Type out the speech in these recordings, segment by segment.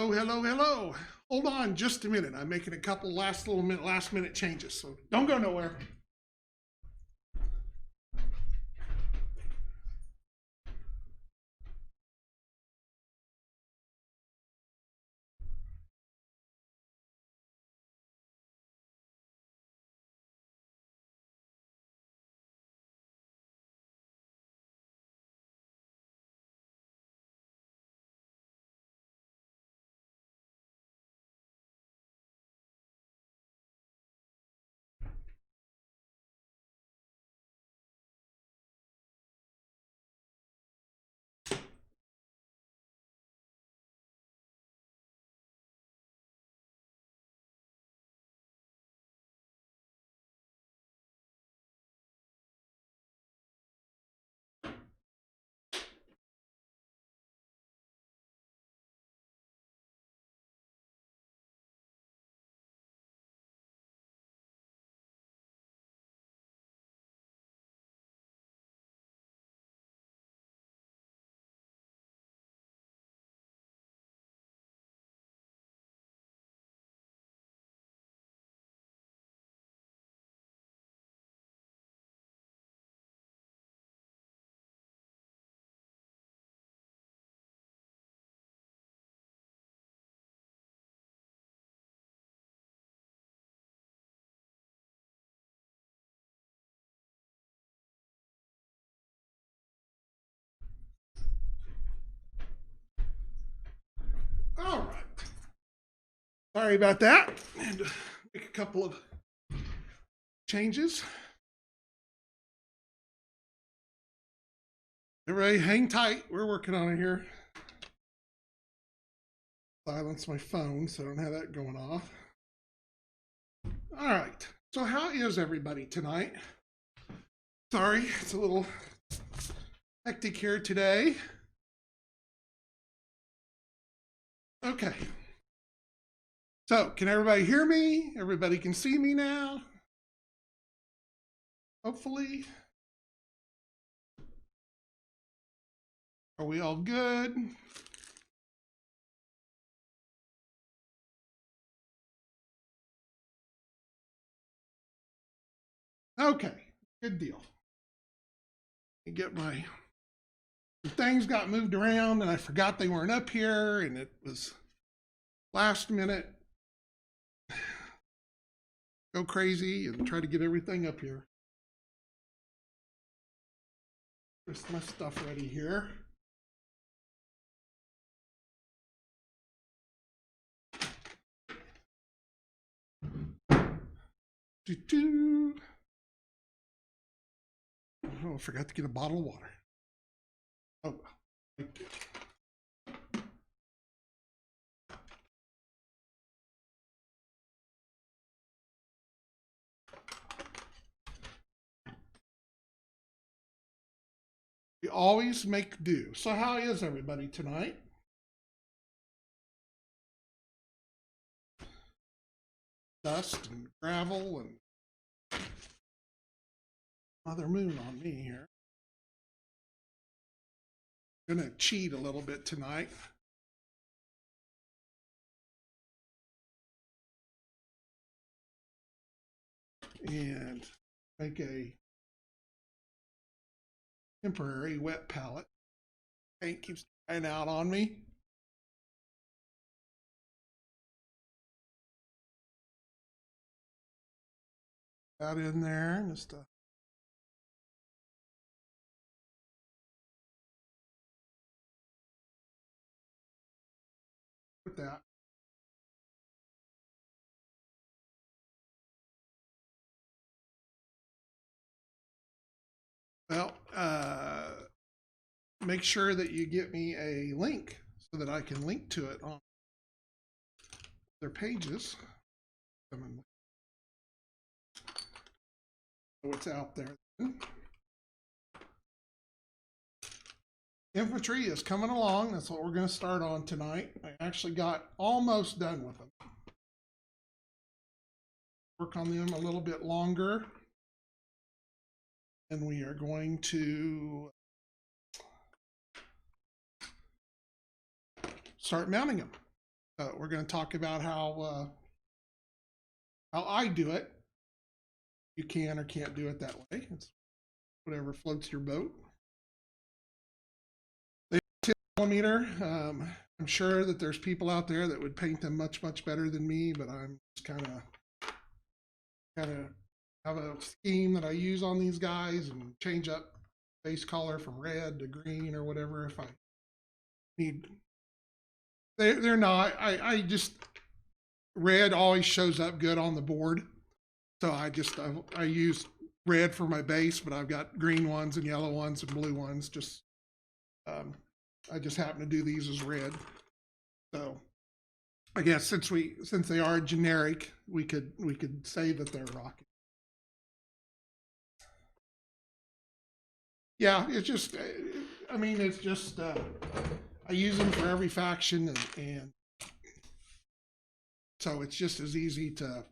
Hello, hello, hello. Hold on just a minute. I'm making a couple last minute changes, so don't go nowhere. All right. Sorry about that. And make a couple of changes. Everybody hang tight. We're working on it here. Silence my phone so I don't have that going off. All right. So how is everybody tonight? Sorry, it's a little hectic here today. Okay. So can everybody hear me? Everybody can see me now? Hopefully. Are we all good? Okay, good deal. Get my things got moved around and I forgot they weren't up here and it was last minute. Go crazy and try to get everything up here. There's my stuff ready here. Oh, I forgot to get a bottle of water. Oh, thank you. We always make do. So how is everybody tonight? Dust and gravel and Mother Moon on me here. I'm gonna cheat a little bit tonight. And make a temporary wet palette. Paint keeps drying out on me. That in there, just put that. Well, make sure that you get me a link so that I can link to it on their pages. What's out there. Infantry is coming along. That's what we're going to start on tonight. I actually got almost done with them. Work on them a little bit longer. And we are going to start mounting them. We're going to talk about how I do it. You can or can't do it that way. It's whatever floats your boat. The 10mm. I'm sure that there's people out there that would paint them much better than me, but I'm just kind of have a scheme that I use on these guys and change up base color from red to green or whatever if I need. They're not. I just red always shows up good on the board, so I use red for my base, but I've got green ones and yellow ones and blue ones. I just happen to do these as red. So I guess since they are generic, we could say that they're rocky. Yeah, it's just, I mean, it's just, I use them for every faction, and so it's just as easy to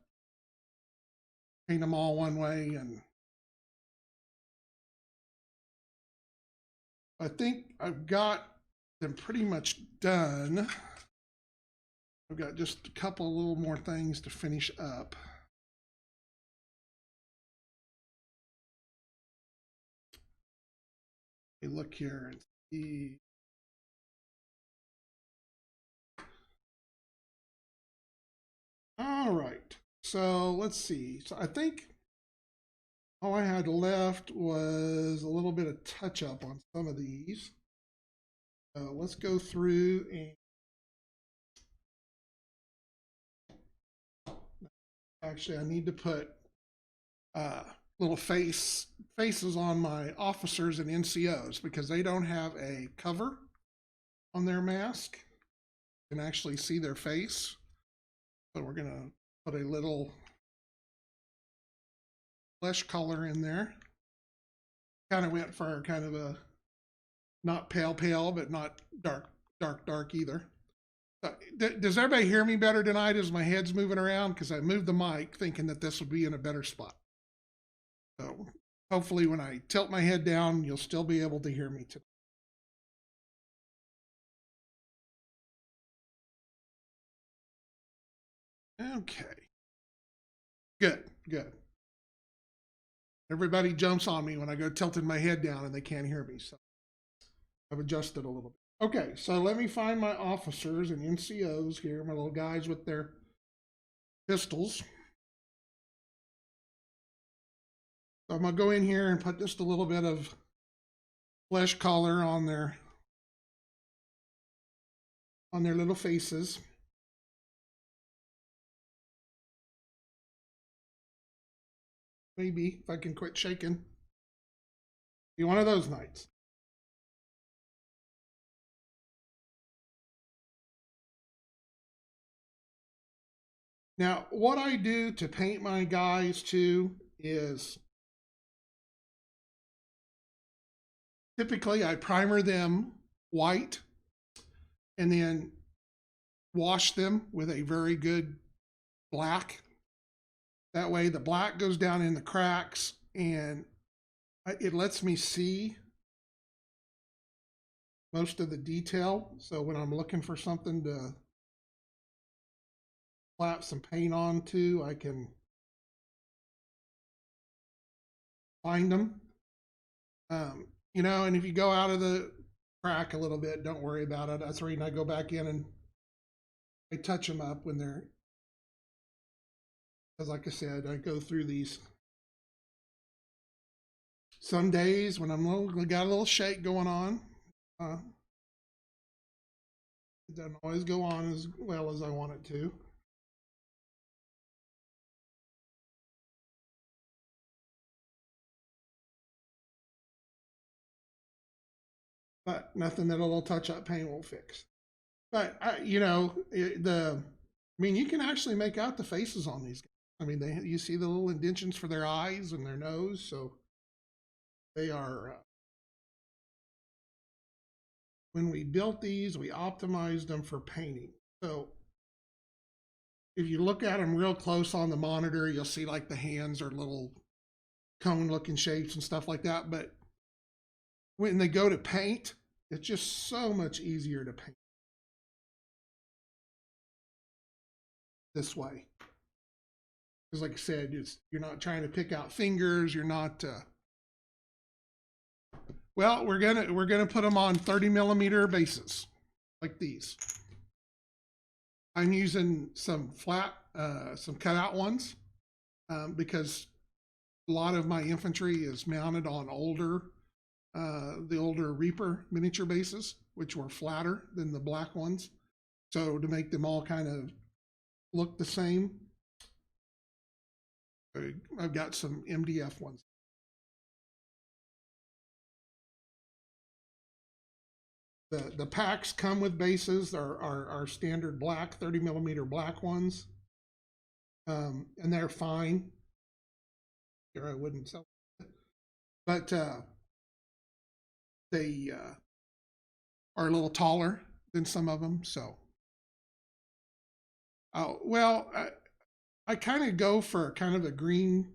paint them all one way. And I think I've got them pretty much done. I've got just a couple little more things to finish up. Look here and see. All right, so let's see. So I think all I had left was a little bit of touch up on some of these. So let's go through and actually I need to put little faces on my officers and NCOs because they don't have a cover on their mask. You can actually see their face. So we're going to put a little flesh color in there. Kind of went for kind of a not pale, but not dark either. Does everybody hear me better tonight as my head's moving around? Because I moved the mic thinking that this would be in a better spot. So hopefully when I tilt my head down, you'll still be able to hear me tonight. Okay. Good. Everybody jumps on me when I go tilting my head down and they can't hear me. So I've adjusted a little bit. Okay, so let me find my officers and NCOs here, my little guys with their pistols. So I'm gonna go in here and put just a little bit of flesh color on their little faces. Maybe if I can quit shaking. Be one of those nights. Now, what I do to paint my guys too is typically I primer them white and then wash them with a very good black. That way the black goes down in the cracks and it lets me see most of the detail. So when I'm looking for something to slap some paint onto, I can find them. You know, and if you go out of the crack a little bit, don't worry about it. That's the reason I go back in and I touch them up when they're, because like I said, I go through these. Some days when got a little shake going on, it doesn't always go on as well as I want it to. But nothing that a little touch-up paint won't fix. But you know, I mean, you can actually make out the faces on these guys. I mean, you see the little indentions for their eyes and their nose, so they are. When we built these, we optimized them for painting. So if you look at them real close on the monitor, you'll see like the hands are little cone-looking shapes and stuff like that. But when they go to paint, it's just so much easier to paint. this way. Because like I said, you're not trying to pick out fingers. You're not. Well, we're gonna put them on 30 millimeter bases, like these. I'm using some flat, some cutout ones, because a lot of my infantry is mounted on the older Reaper miniature bases, which were flatter than the black ones. So to make them all kind of look the same, I've got some MDF ones. The packs come with bases, are standard black, 30 millimeter black ones. And they're fine. Here I wouldn't sell it. But they are a little taller than some of them. So, well, I kind of go for kind of a green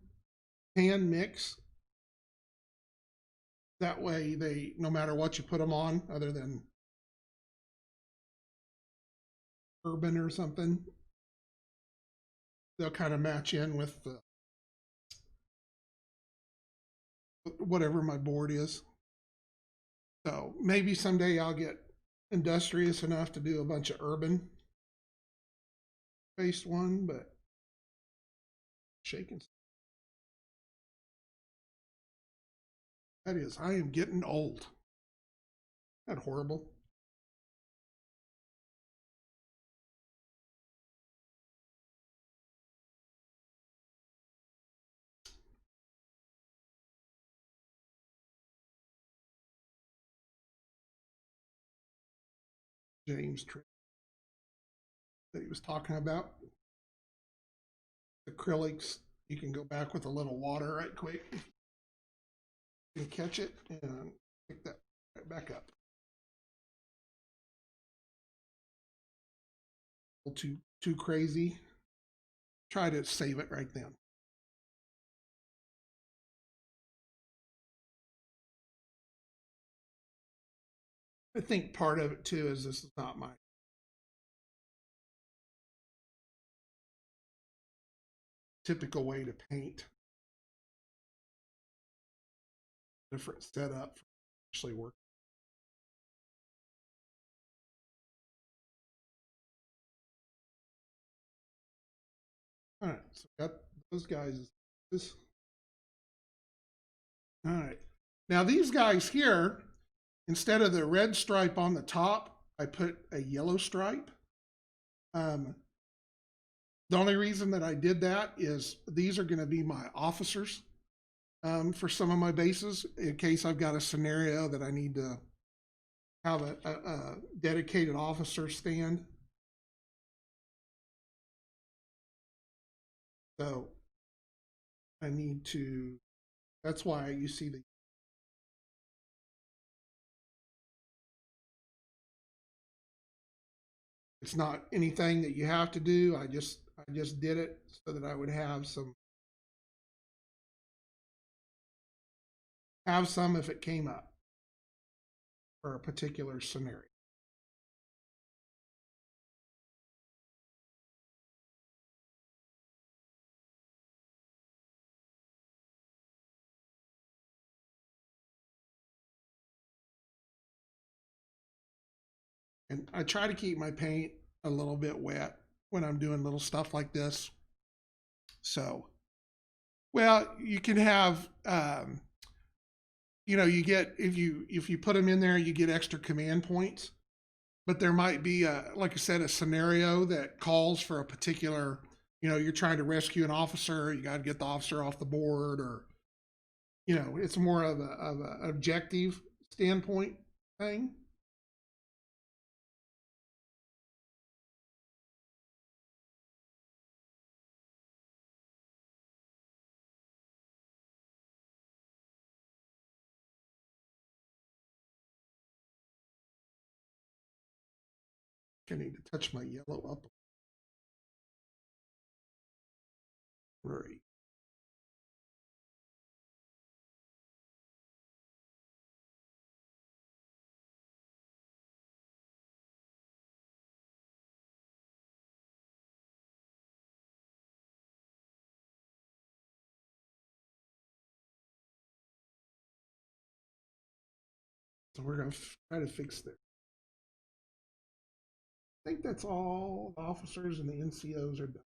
tan mix. That way, they, no matter what you put them on, other than urban or something, they'll kind of match in with whatever my board is. So maybe someday I'll get industrious enough to do a bunch of urban based one, but shaking. That is, I am getting old. That horrible. James trick that he was talking about. Acrylics, you can go back with a little water right quick. You can catch it and pick that right back up. A little too crazy. Try to save it right then. I think part of it too is this is not my typical way to paint. Different setup for actually work. All right, so got those guys. All right, now these guys here, instead of the red stripe on the top, I put a yellow stripe. The only reason that I did that is these are going to be my officers for some of my bases in case I've got a scenario that I need to have a dedicated officer stand. So I need to, that's why you see the, it's not anything that you have to do. I just did it so that I would have some if it came up for a particular scenario. And I try to keep my paint a little bit wet when I'm doing little stuff like this. So, well, you can have, you know, you get, if you put them in there, you get extra command points. But there might be like I said, a scenario that calls for a particular, you know, you're trying to rescue an officer, you got to get the officer off the board, or, you know, it's more of a objective standpoint thing. I need to touch my yellow up. Right. So we're going to try to fix that. I think that's all the officers and the NCOs are done.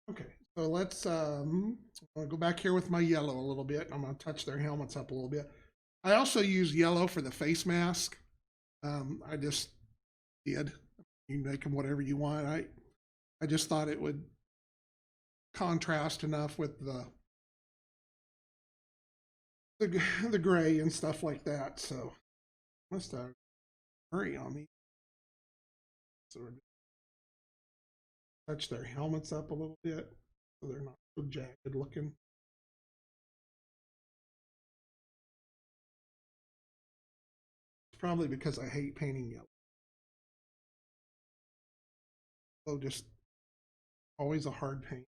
Okay, so let's go back here with my yellow a little bit. I'm going to touch their helmets up a little bit. I also use yellow for the face mask. I just did. You can make them whatever you want. I just thought it would contrast enough with the gray and stuff like that. So must have hurry on me. So touch their helmets up a little bit so they're not so jagged looking. It's probably because I hate painting yellow. So just always a hard paint.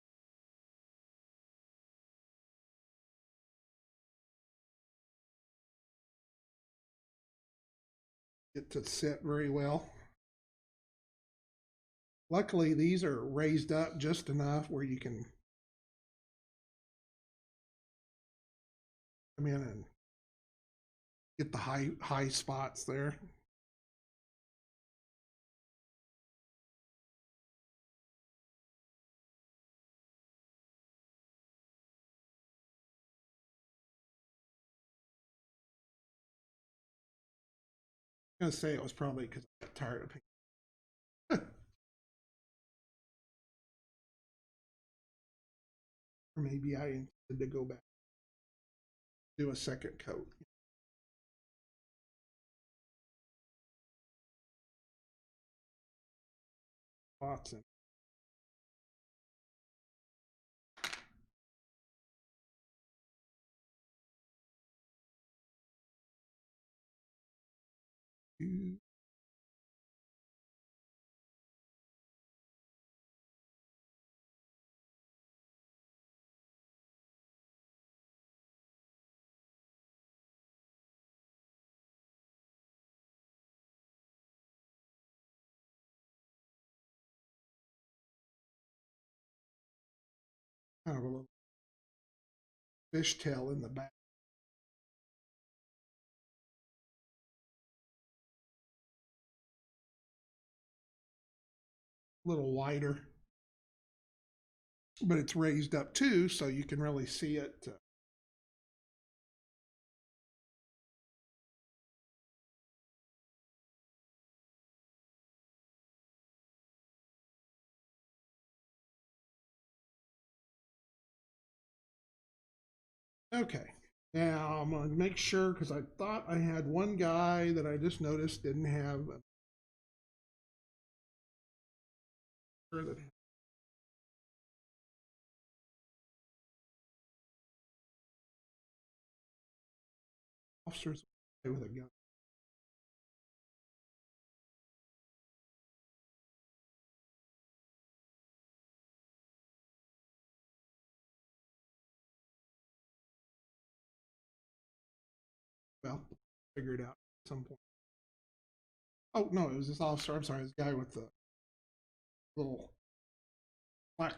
Get to sit very well. Luckily, these are raised up just enough where you can come in and get the high spots there. I'm gonna say it was probably because I got tired of painting. Or maybe I intended to go back, do a second coat. Watson. Kind of a little fishtail in the back. A little wider, but it's raised up too, so you can really see it. Okay, now I'm going to make sure because I thought I had one guy that I just noticed didn't have that officers with a gun. Well, figure it out at some point. Oh no, it was this officer. I'm sorry, this guy with the little black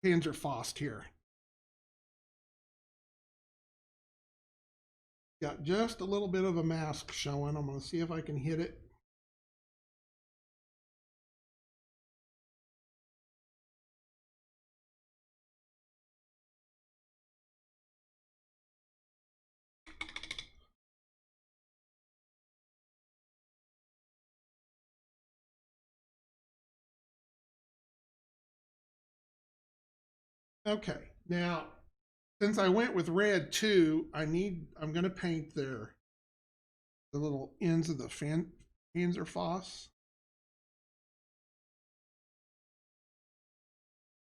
Panzerfaust here. Got just a little bit of a mask showing. I'm going to see if I can hit it. Okay, now since I went with red too, I'm going to paint the little ends of the Panzerfaust.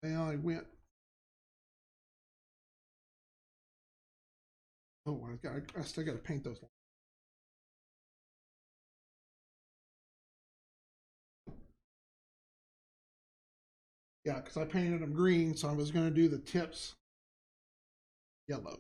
Now I went. Oh, I still got to paint those. Yeah, because I painted them green, so I was going to do the tips yellow.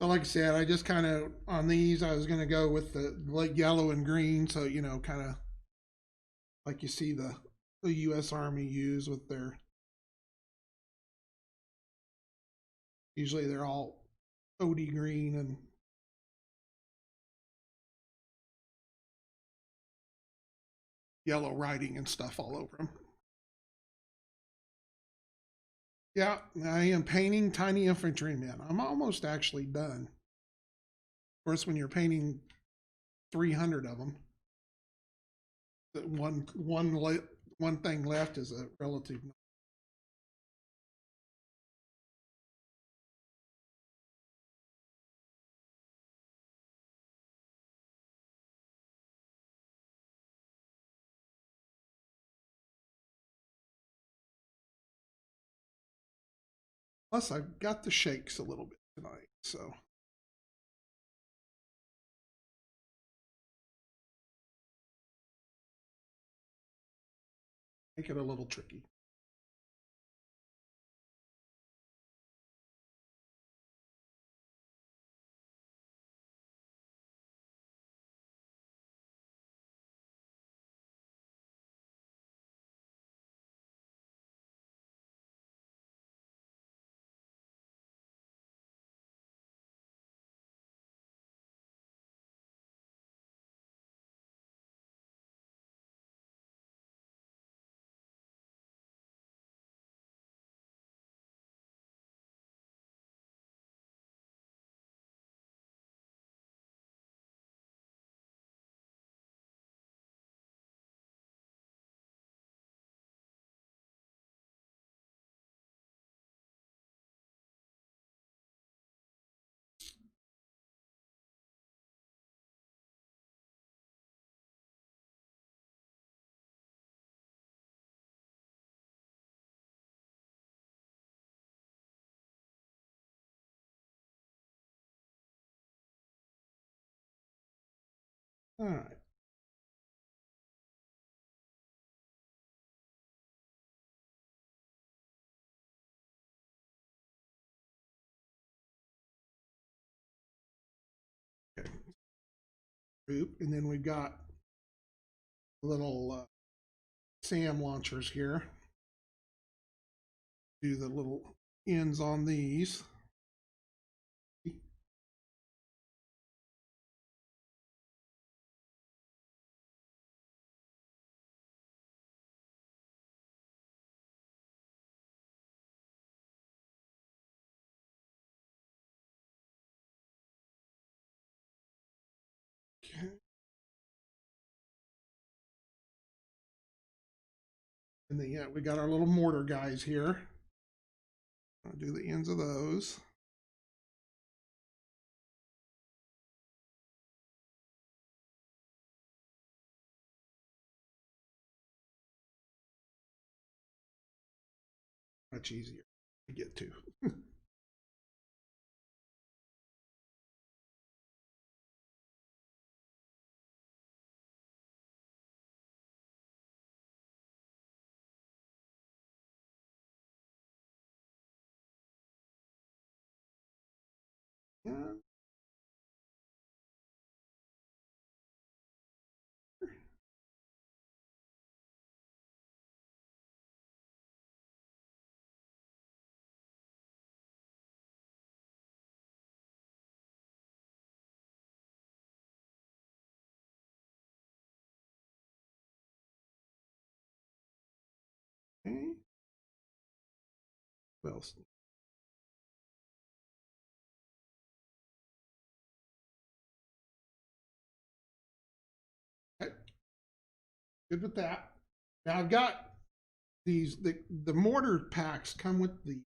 But like I said, I just kind of, on these, I was going to go with the like yellow and green. So, you know, kind of like you see the U.S. Army use with their, usually they're all OD green and yellow writing and stuff all over them. Yeah, I am painting tiny infantrymen. I'm almost actually done. Of course, when you're painting 300 of them, one thing left is a relative. Plus, I got the shakes a little bit tonight, so make it a little tricky. All right. Okay. Group, and then we've got little SAM launchers here. Do the little ends on these. Okay. And then yeah, we got our little mortar guys here. I'll do the ends of those. Much easier to get to. Yeah. Okay. What else? Okay. Good with that. Now I've got these the mortar packs come with the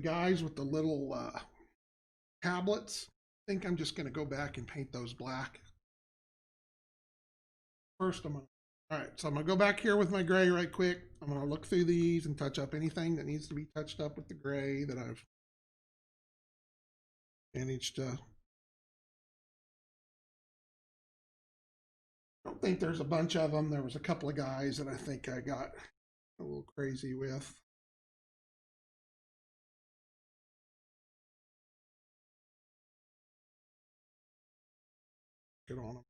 guys with the little tablets. I think I'm just going to go back and paint those black. First, I'm going to, all right, so I'm going to go back here with my gray right quick. I'm going to look through these and touch up anything that needs to be touched up with the gray that I've managed to. I don't think there's a bunch of them. There was a couple of guys that I think I got a little crazy with. Get on them.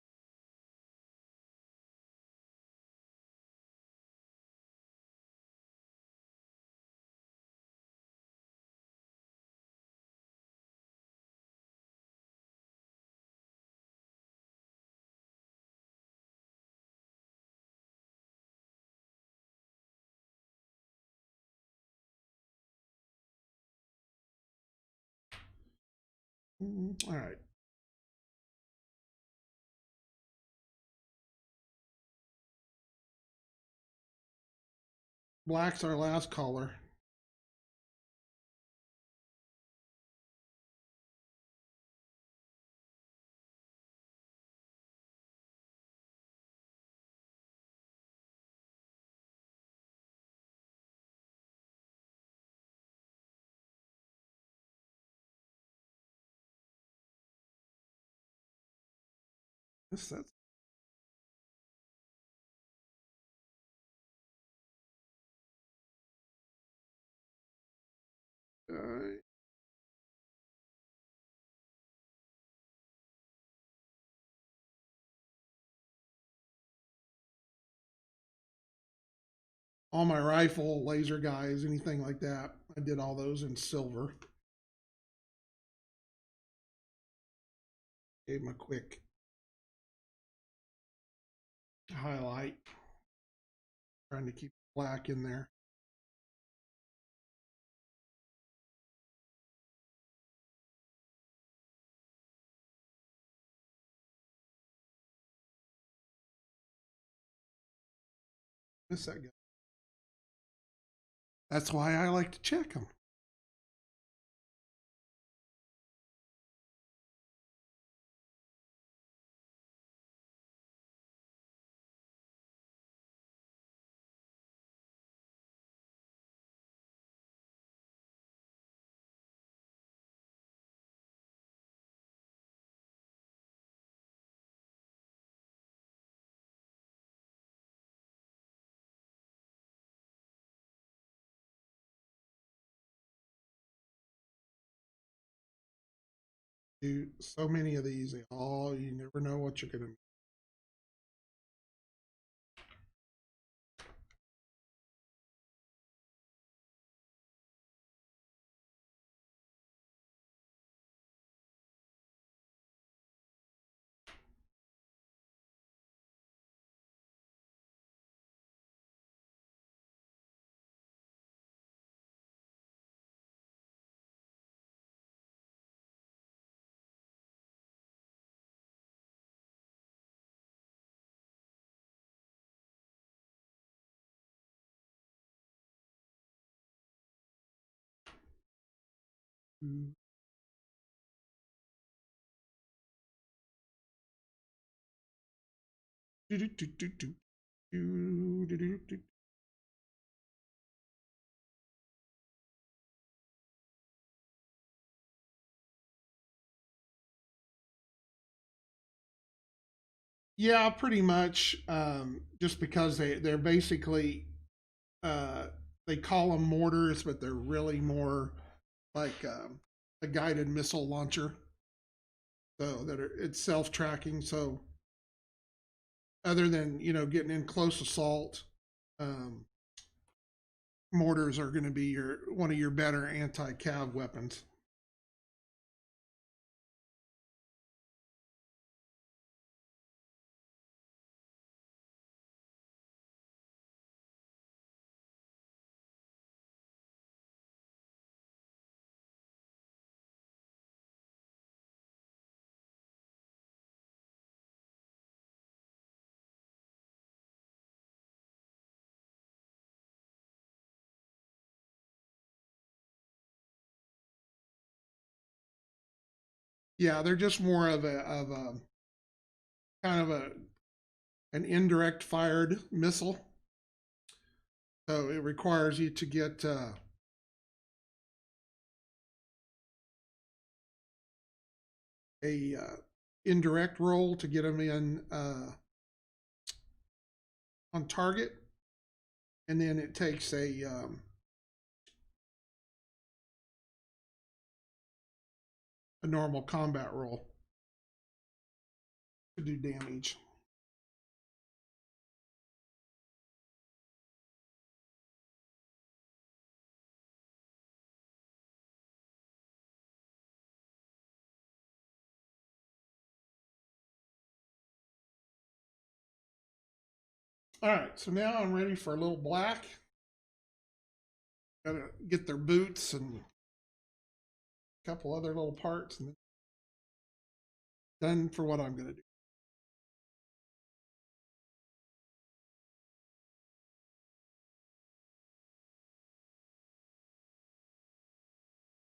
All right. Black's our last color. That's uh, all my rifle, laser guys, anything like that. I did all those in silver. Gave them a quick highlight, trying to keep black in there. Miss that guy. That's why I like to check them. Do so many of these. They all, you never know what you're gonna. Yeah, pretty much. Just because they're basically uh, they call them mortars, but they're really more like a guided missile launcher. So that it's self tracking. So other than getting in close assault, um, mortars are going to be your one of your better anti-cav weapons. Yeah, they're just more of a kind of an indirect fired missile. So it requires you to get a indirect roll to get them in on target, and then it takes a normal combat roll. to do damage. All right, so now I'm ready for a little black. Gotta get their boots and a couple other little parts, and done for what I'm gonna do.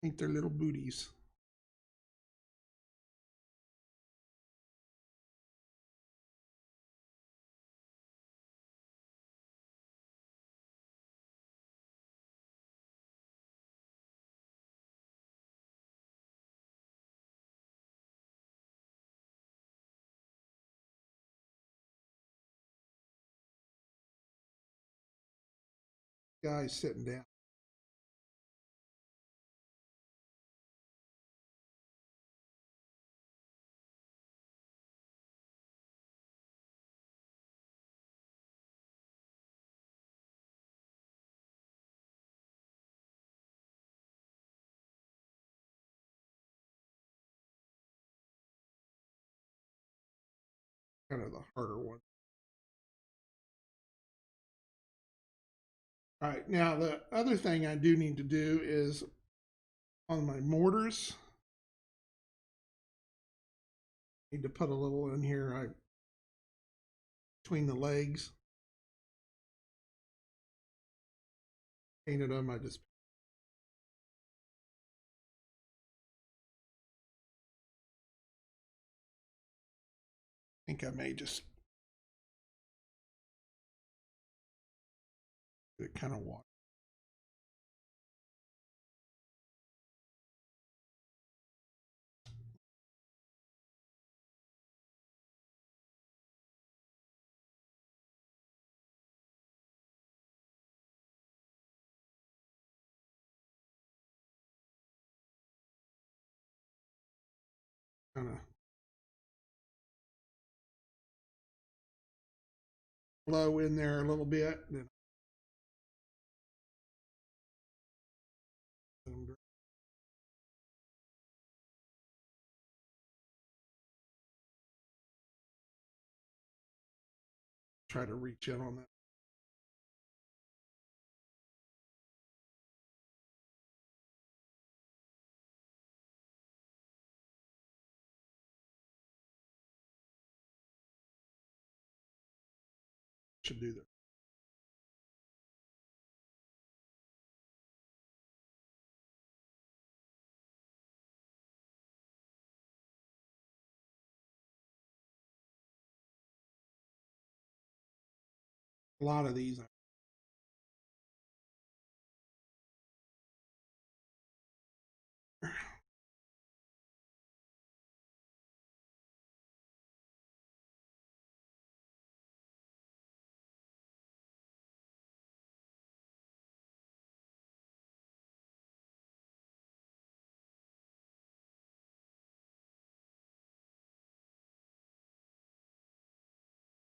Paint their little booties. Guys sitting down. Kind of the harder one. All right, now the other thing I do need to do is on my mortars. Need to put a little in here right between the legs. Painted them. I just think I may just get it kind of water. Kind of blow in there a little bit. Then try to reach in on that. Should do that. A lot of these.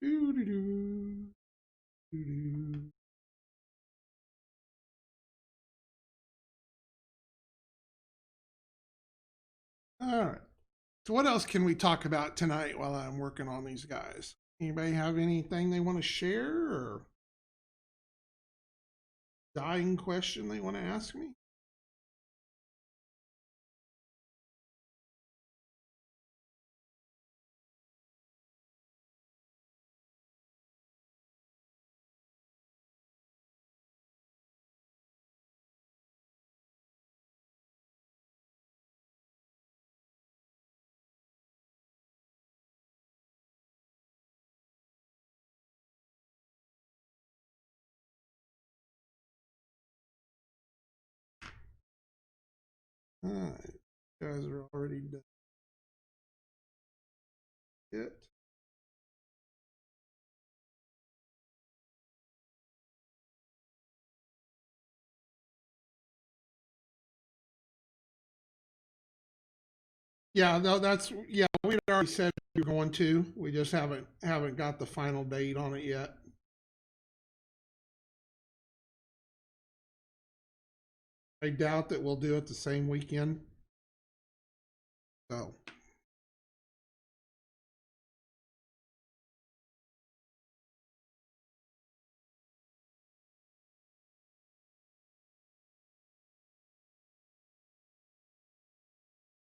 Doo doo doo. Doo doo. All right. So what else can we talk about tonight while I'm working on these guys? Anybody have anything they want to share or dying question they want to ask me? All right. You guys are already done it. Yeah, no, that's yeah. we already said we were going to. We just haven't got the final date on it yet. I doubt that we'll do it the same weekend. So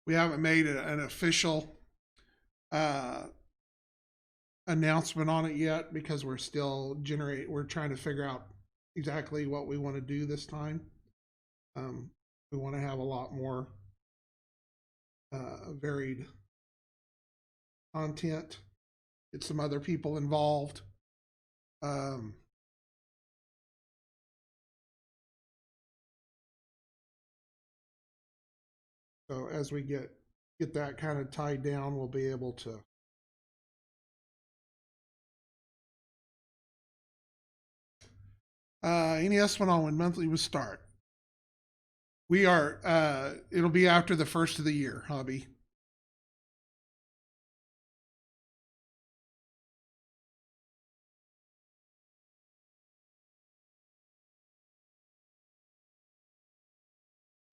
we haven't made an official uh, announcement on it yet because we're still we're trying to figure out exactly what we want to do this time. We want to have a lot more varied content, get some other people involved. Um, so as we get that kind of tied down, we'll be able to any estimate on when monthly will start. We are it'll be after the first of the year, hubby.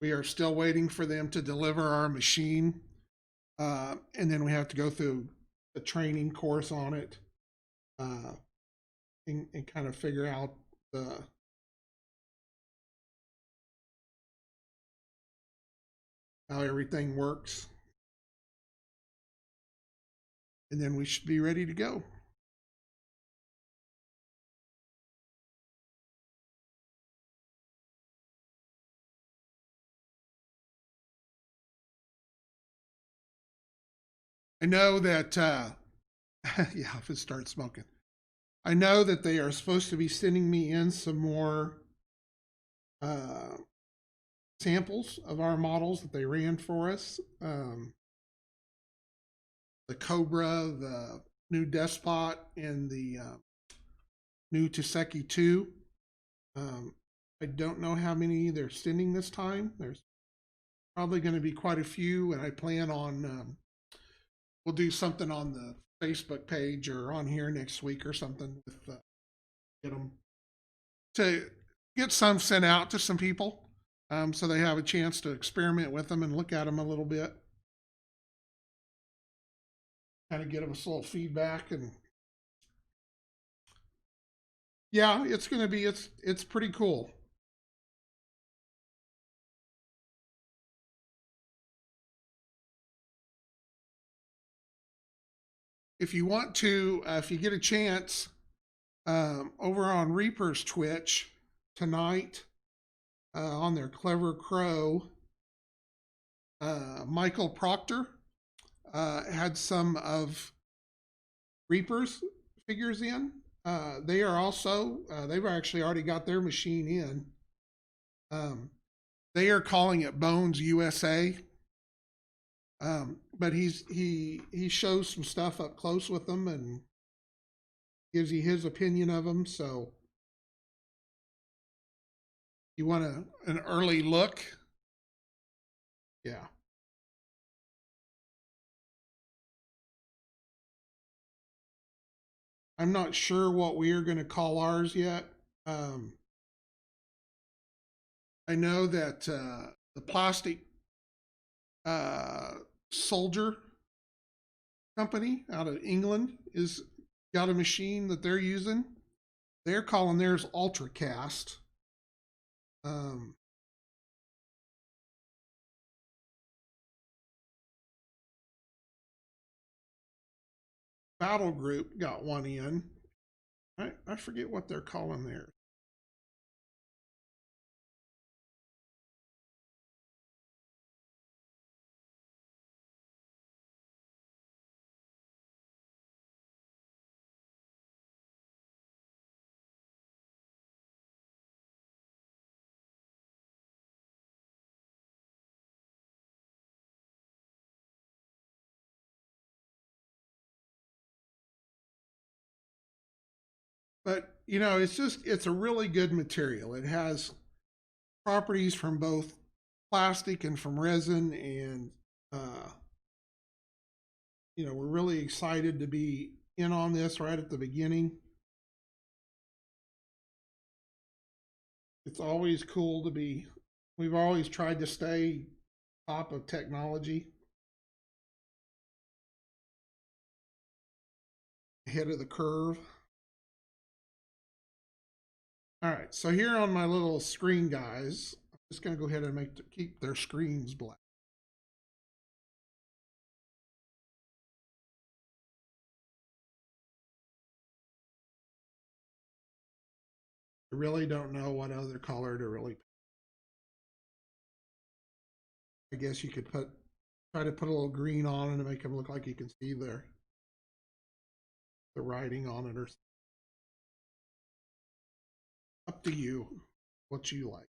We are still waiting for them to deliver our machine, and then we have to go through a training course on it, and kind of figure out how everything works, and then we should be ready to go. I know that yeah, if it starts smoking. I know that they are supposed to be sending me in some more uh, samples of our models that they ran for us. The Cobra, the new Despot, and the new Taseki 2. I don't know how many they're sending this time. There's probably going to be quite a few, and I plan on we'll do something on the Facebook page or on here next week or something with get them to get some sent out to some people, so they have a chance to experiment with them and look at them a little bit, kind of get us a little feedback. And yeah, it's going to be it's pretty cool. If you want to, if you get a chance, over on Reaper's Twitch tonight, on their Clever Crow, Michael Proctor had some of Reaper's figures in. They are also, they've actually already got their machine in. They are calling it Bones USA. But he shows some stuff up close with them and gives you his opinion of them. So you want an early look? Yeah. I'm not sure what we are going to call ours yet. I know that the plastic soldier company out of England is got a machine that they're using. They're calling theirs UltraCast. Battle Group got one in. I forget what they're calling theirs. But you know, it's a really good material. It has properties from both plastic and from resin, and we're really excited to be in on this right at the beginning. It's always cool to be, we've always tried to stay top of technology, ahead of the curve. All right, so here on my little screen, guys, I'm just going to go ahead and keep their screens black. I really don't know what other color to really. I guess you could try to put a little green on it to make them look like you can see the writing on it, or up to you, what you like.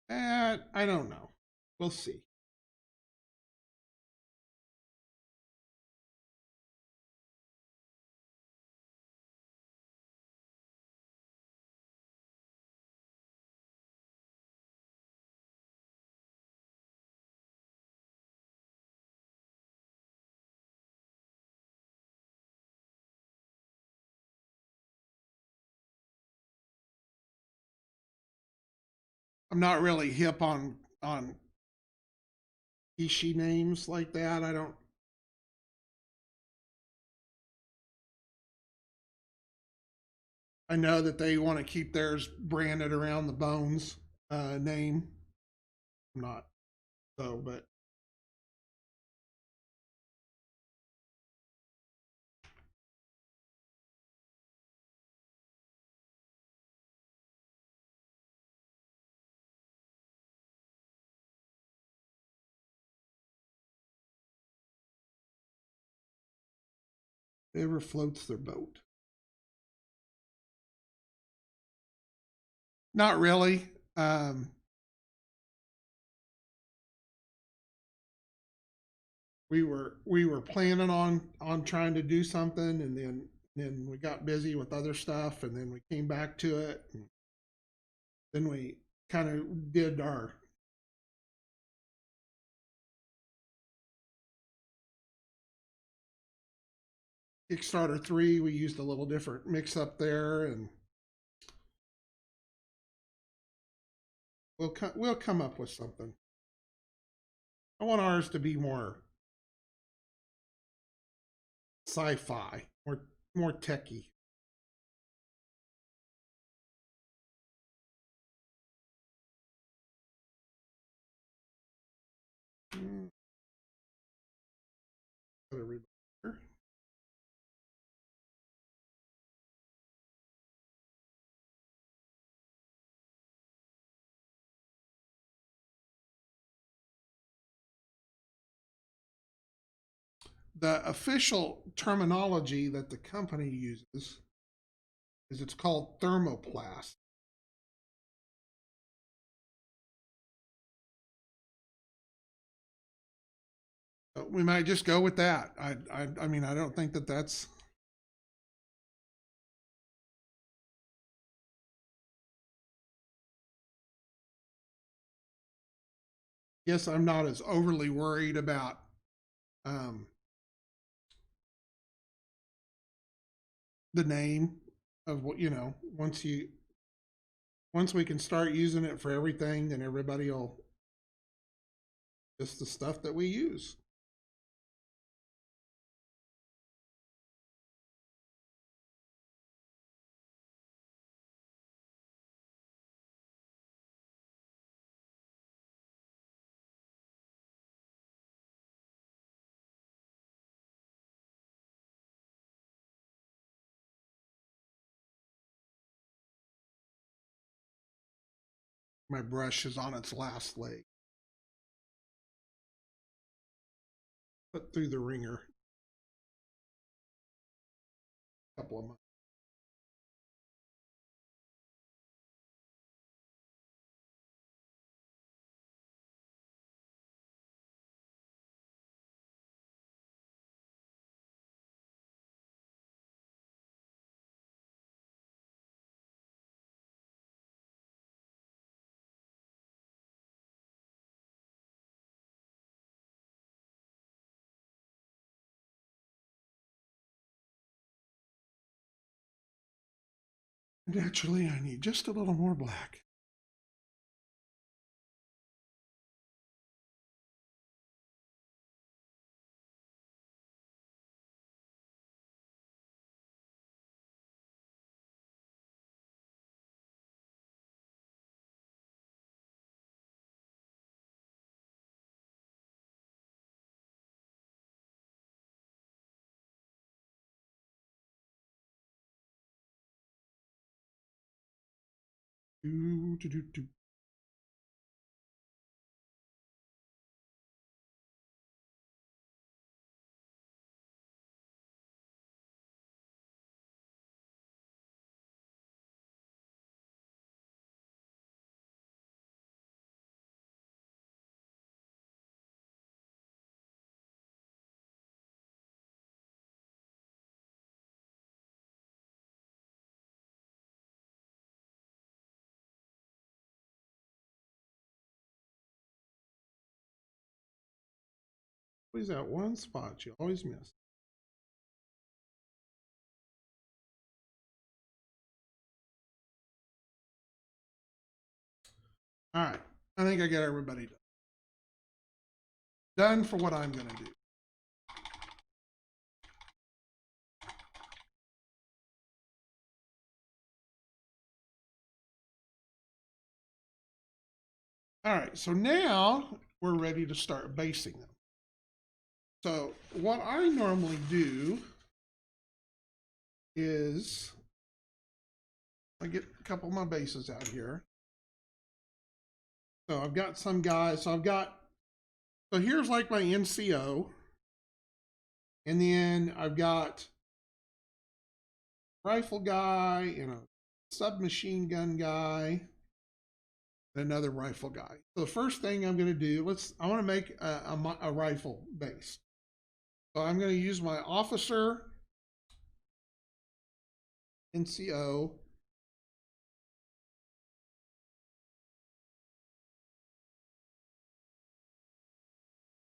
I don't know. We'll see. I'm not really hip on Ishi names like that. I don't. I know that they want to keep theirs branded around the bones name. I'm not so, but whoever floats their boat. Not really. We were planning on trying to do something, and then we got busy with other stuff, and then we came back to it, and then we kind of did our Kickstarter 3. We used a little different mix up there, and we'll come up with something. I want ours to be more sci-fi, more techy. Mm, the official terminology that the company uses is it's called thermoplast. So we might just go with that. I mean, I don't think that that's. Yes, I'm not as overly worried about um, the name of what, you know, once we can start using it for everything, then everybody will just the stuff that we use. My brush is on its last leg. Put through the ringer a couple of months. Naturally, I need just a little more black. Do, do, do, do. Always that one spot you always miss. All right, I think I got everybody done for what I'm going to do. All right, so now we're ready to start basing them. So what I normally do is I get a couple of my bases out here. So I've got some guys. So here's like my NCO. And then I've got rifle guy and a submachine gun guy and another rifle guy. So the first thing I'm going to do, I want to make a rifle base. So I'm going to use my officer NCO.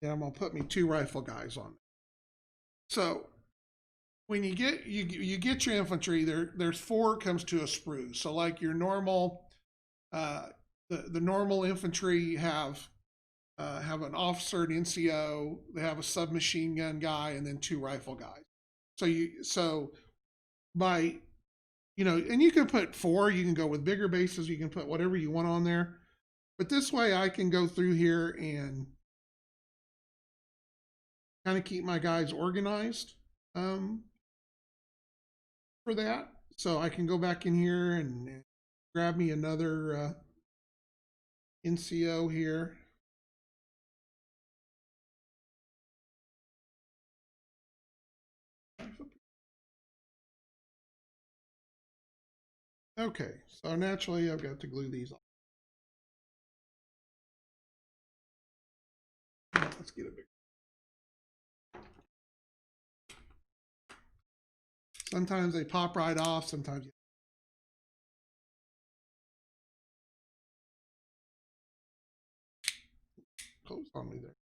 And I'm going to put me 2 rifle guys on. So when you get your infantry, there's 4 comes to a sprue. So like your normal, the normal infantry have an officer, an NCO. They have a submachine gun guy, and then 2 rifle guys. So by and you can put 4. You can go with bigger bases. You can put whatever you want on there. But this way, I can go through here and kind of keep my guys organized for that. So I can go back in here and grab me another NCO here. Okay, so naturally I've got to glue these off. Let's get a big Sometimes they pop right off, sometimes you close on me there.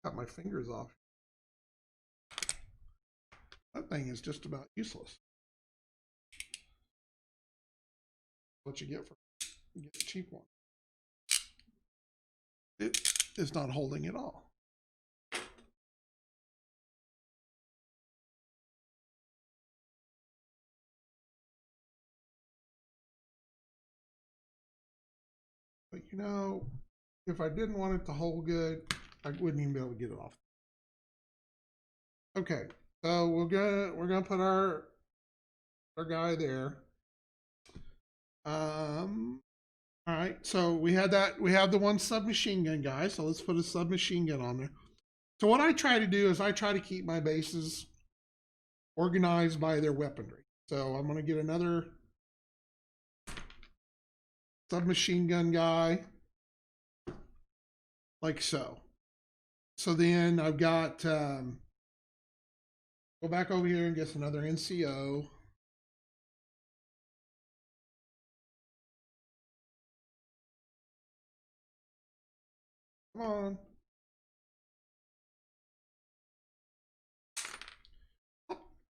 Got my fingers off. That thing is just about useless. What you get for a cheap one. It is not holding at all. But you know, if I didn't want it to hold good, I wouldn't even be able to get it off. Okay, so we're gonna put our guy there. All right, so we have the one submachine gun guy, so let's put a submachine gun on there. So what I try to do is I try to keep my bases organized by their weaponry. So I'm gonna get another submachine gun guy, like so. So then I've got, go back over here and get another NCO. Come on.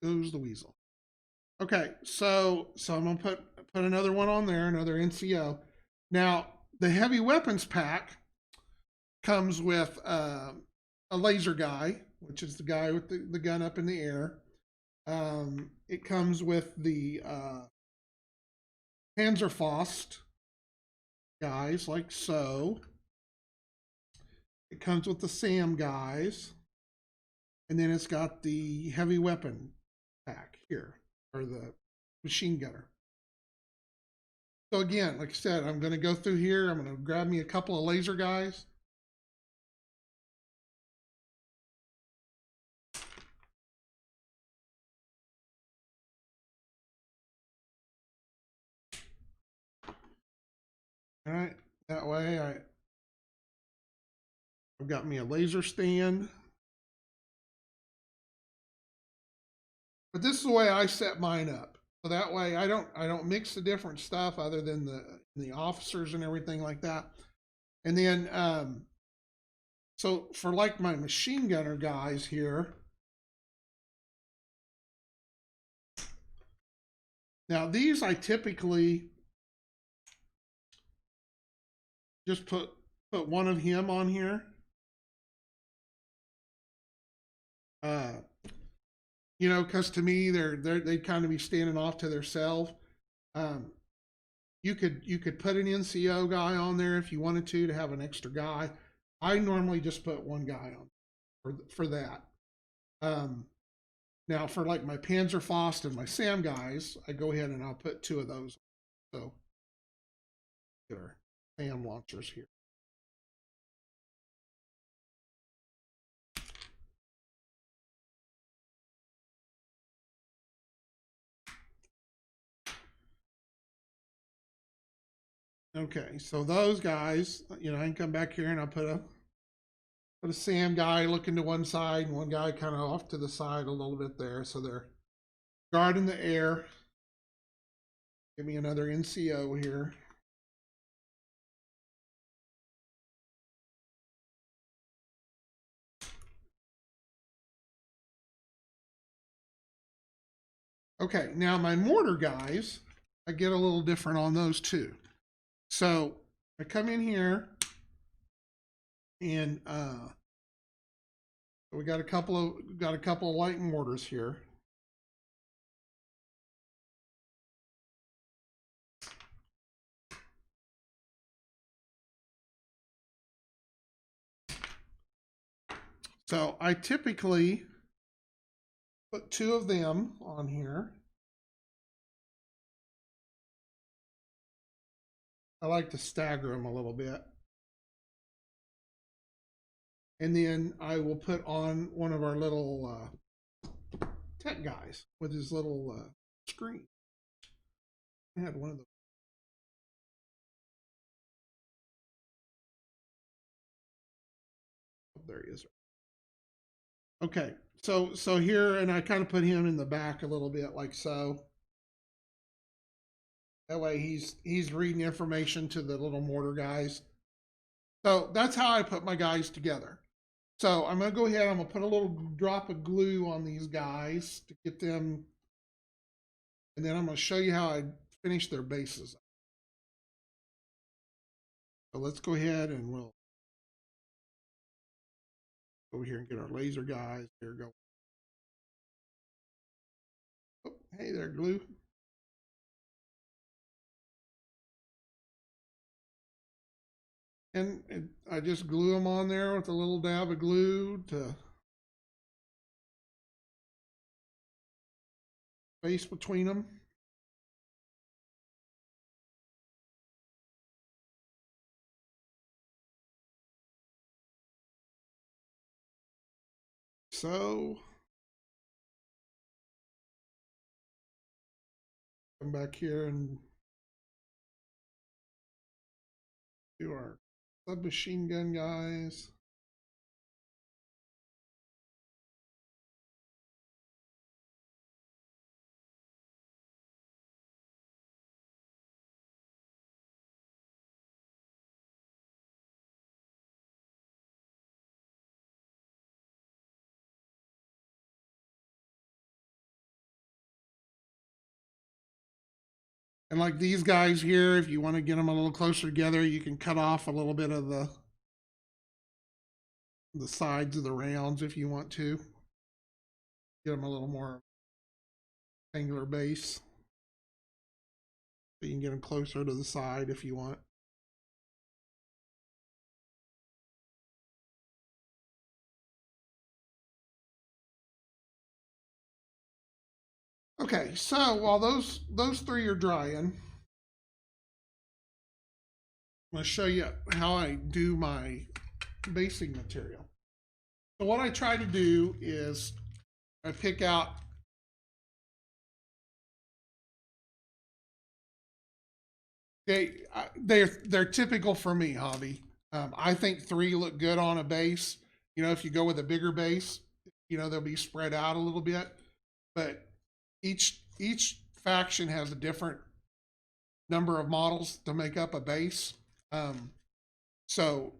Goes the weasel. Okay, so I'm gonna put another one on there, another NCO. Now the heavy weapons pack comes with a laser guy, which is the guy with the gun up in the air. It comes with the Panzerfaust guys, like so. It comes with the SAM guys, and then it's got the heavy weapon pack here, or the machine gunner. So again, like I said, I'm going to go through here. I'm going to grab me a couple of laser guys. All right, that way I've got me a laser stand. But this is the way I set mine up. So that way I don't mix the different stuff other than the officers and everything like that. And then so for like my machine gunner guys here. Now these I typically just put one of him on here. You know, because to me they'd kind of be standing off to themselves. You could put an NCO guy on there if you wanted to have an extra guy. I normally just put one guy on for that. Now for like my Panzerfaust and my SAM guys, I go ahead and I'll put two of those. So get our SAM launchers here. Okay, so those guys, you know, I can come back here and I'll put a SAM guy looking to one side and one guy kind of off to the side a little bit there. So they're guarding the air. Give me another NCO here. Okay, now my mortar guys, I get a little different on those too. So I come in here and we got a couple of light mortars here. So I typically put two of them on here. I like to stagger them a little bit. And then I will put on one of our little tech guys with his little screen. I had one of those. Oh, there he is. Okay, so here, and I kind of put him in the back a little bit, like so. That way he's reading information to the little mortar guys. So that's how I put my guys together. So I'm gonna go ahead. I'm gonna put a little drop of glue on these guys to get them, and then I'm gonna show you how I finish their bases. So let's go ahead and we'll go over here and get our laser guys. There we go. Oh, hey there, glue. And I just glue them on there with a little dab of glue to space between them. So come back here and do our submachine gun guys. And like these guys here, if you want to get them a little closer together, you can cut off a little bit of the sides of the rounds if you want to. Get them a little more angular base. So you can get them closer to the side if you want. Okay, so while those three are drying, I'm going to show you how I do my basing material. So what I try to do is I pick out they're typical for me, Hobby. I think three look good on a base. You know, if you go with a bigger base, you know they'll be spread out a little bit. But each faction has a different number of models to make up a base. So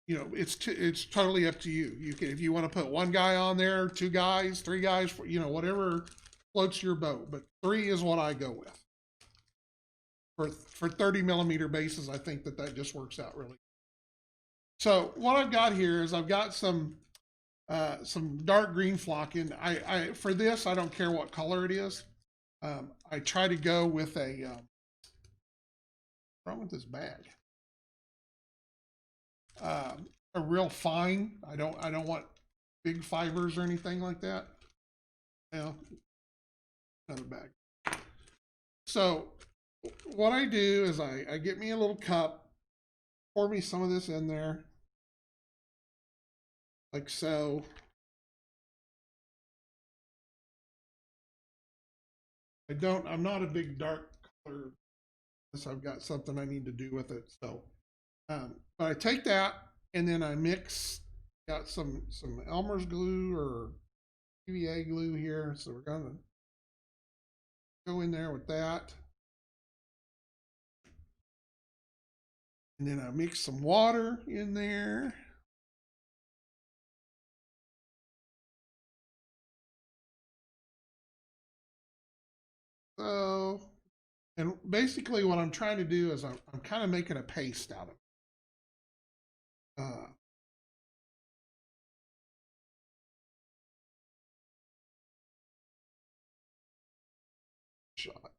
you know it's totally up to you. You can if you want to put one guy on there, two guys, three guys, you know whatever floats your boat. But three is what I go with. For 30 millimeter bases, I think that just works out really. So what I've got here is I've got some dark green flocking. I for this I don't care what color it is. I try to go with what's wrong with this bag? A real fine. I don't want big fibers or anything like that. You know, another bag. So what I do is I get me a little cup, pour me some of this in there, like so. I'm not a big dark color unless I've got something I need to do with it. So, but I take that and then I mix, got some Elmer's glue or PVA glue here. So we're going to go in there with that. And then I mix some water in there. So, and basically what I'm trying to do is I'm kind of making a paste out of it. Shot.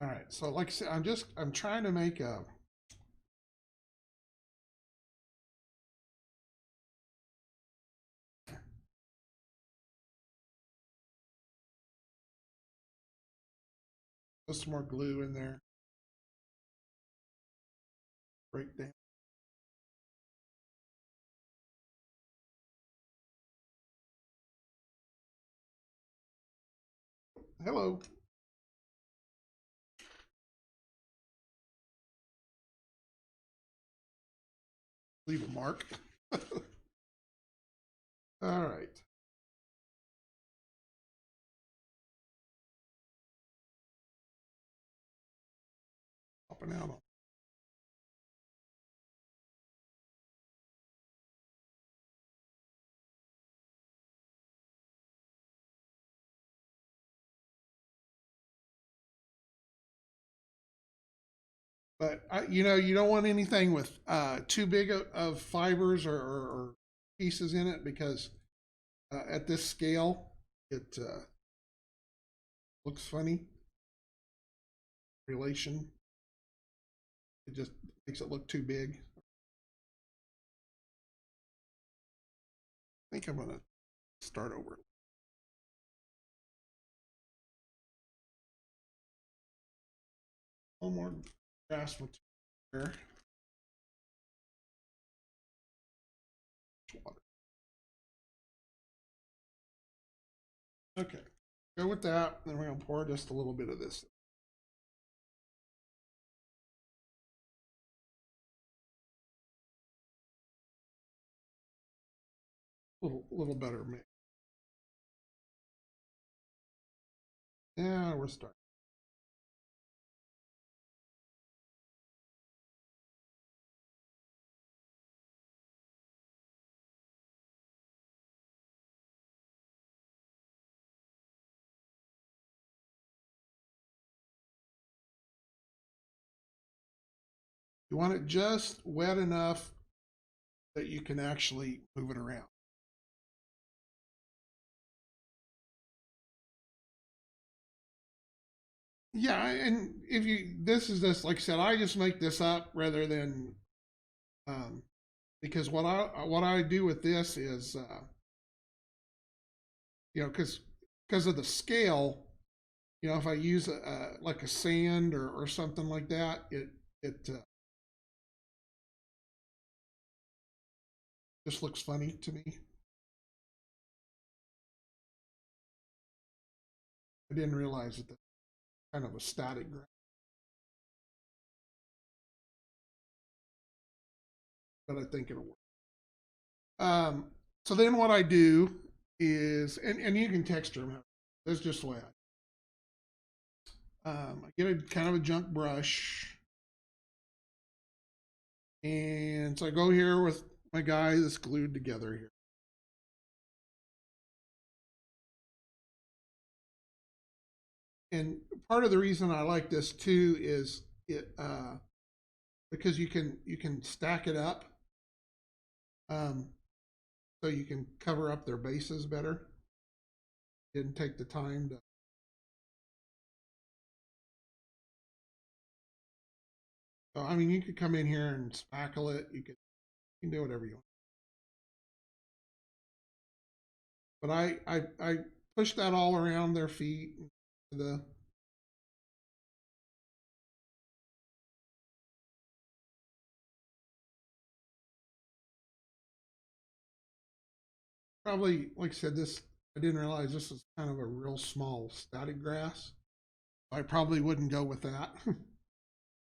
All right. So like I said, I'm trying to make a put some more glue in there. break down. Hello. Leave a mark. All right. Popping out on. But you know, you don't want anything with too big of fibers or pieces in it because at this scale, it looks funny. Relation, it just makes it look too big. I think I'm gonna start over. One more grass material. Water. Okay, go with that. Then we're gonna pour just a little bit of this. Little better mix. Yeah, we're starting. You want it just wet enough that you can actually move it around. Yeah, and if you this is this like I said, I just make this up rather than um, because what I do with this is you know because of the scale, you know, if I use like a sand or something like that, it just looks funny to me. I didn't realize that that's kind of a static graph, but I think it'll work. Um, so then what I do is, and you can texture them. That's just the way I get a kind of a junk brush, and so I go here with my guy that's glued together here. And part of the reason I like this too is it because you can stack it up, um, so you can cover up their bases better. Didn't take the time to. So, I mean, you could come in here and spackle it. You can do whatever you want. But I push that all around their feet. The probably like I said, this I didn't realize this is kind of a real small static grass. I probably wouldn't go with that.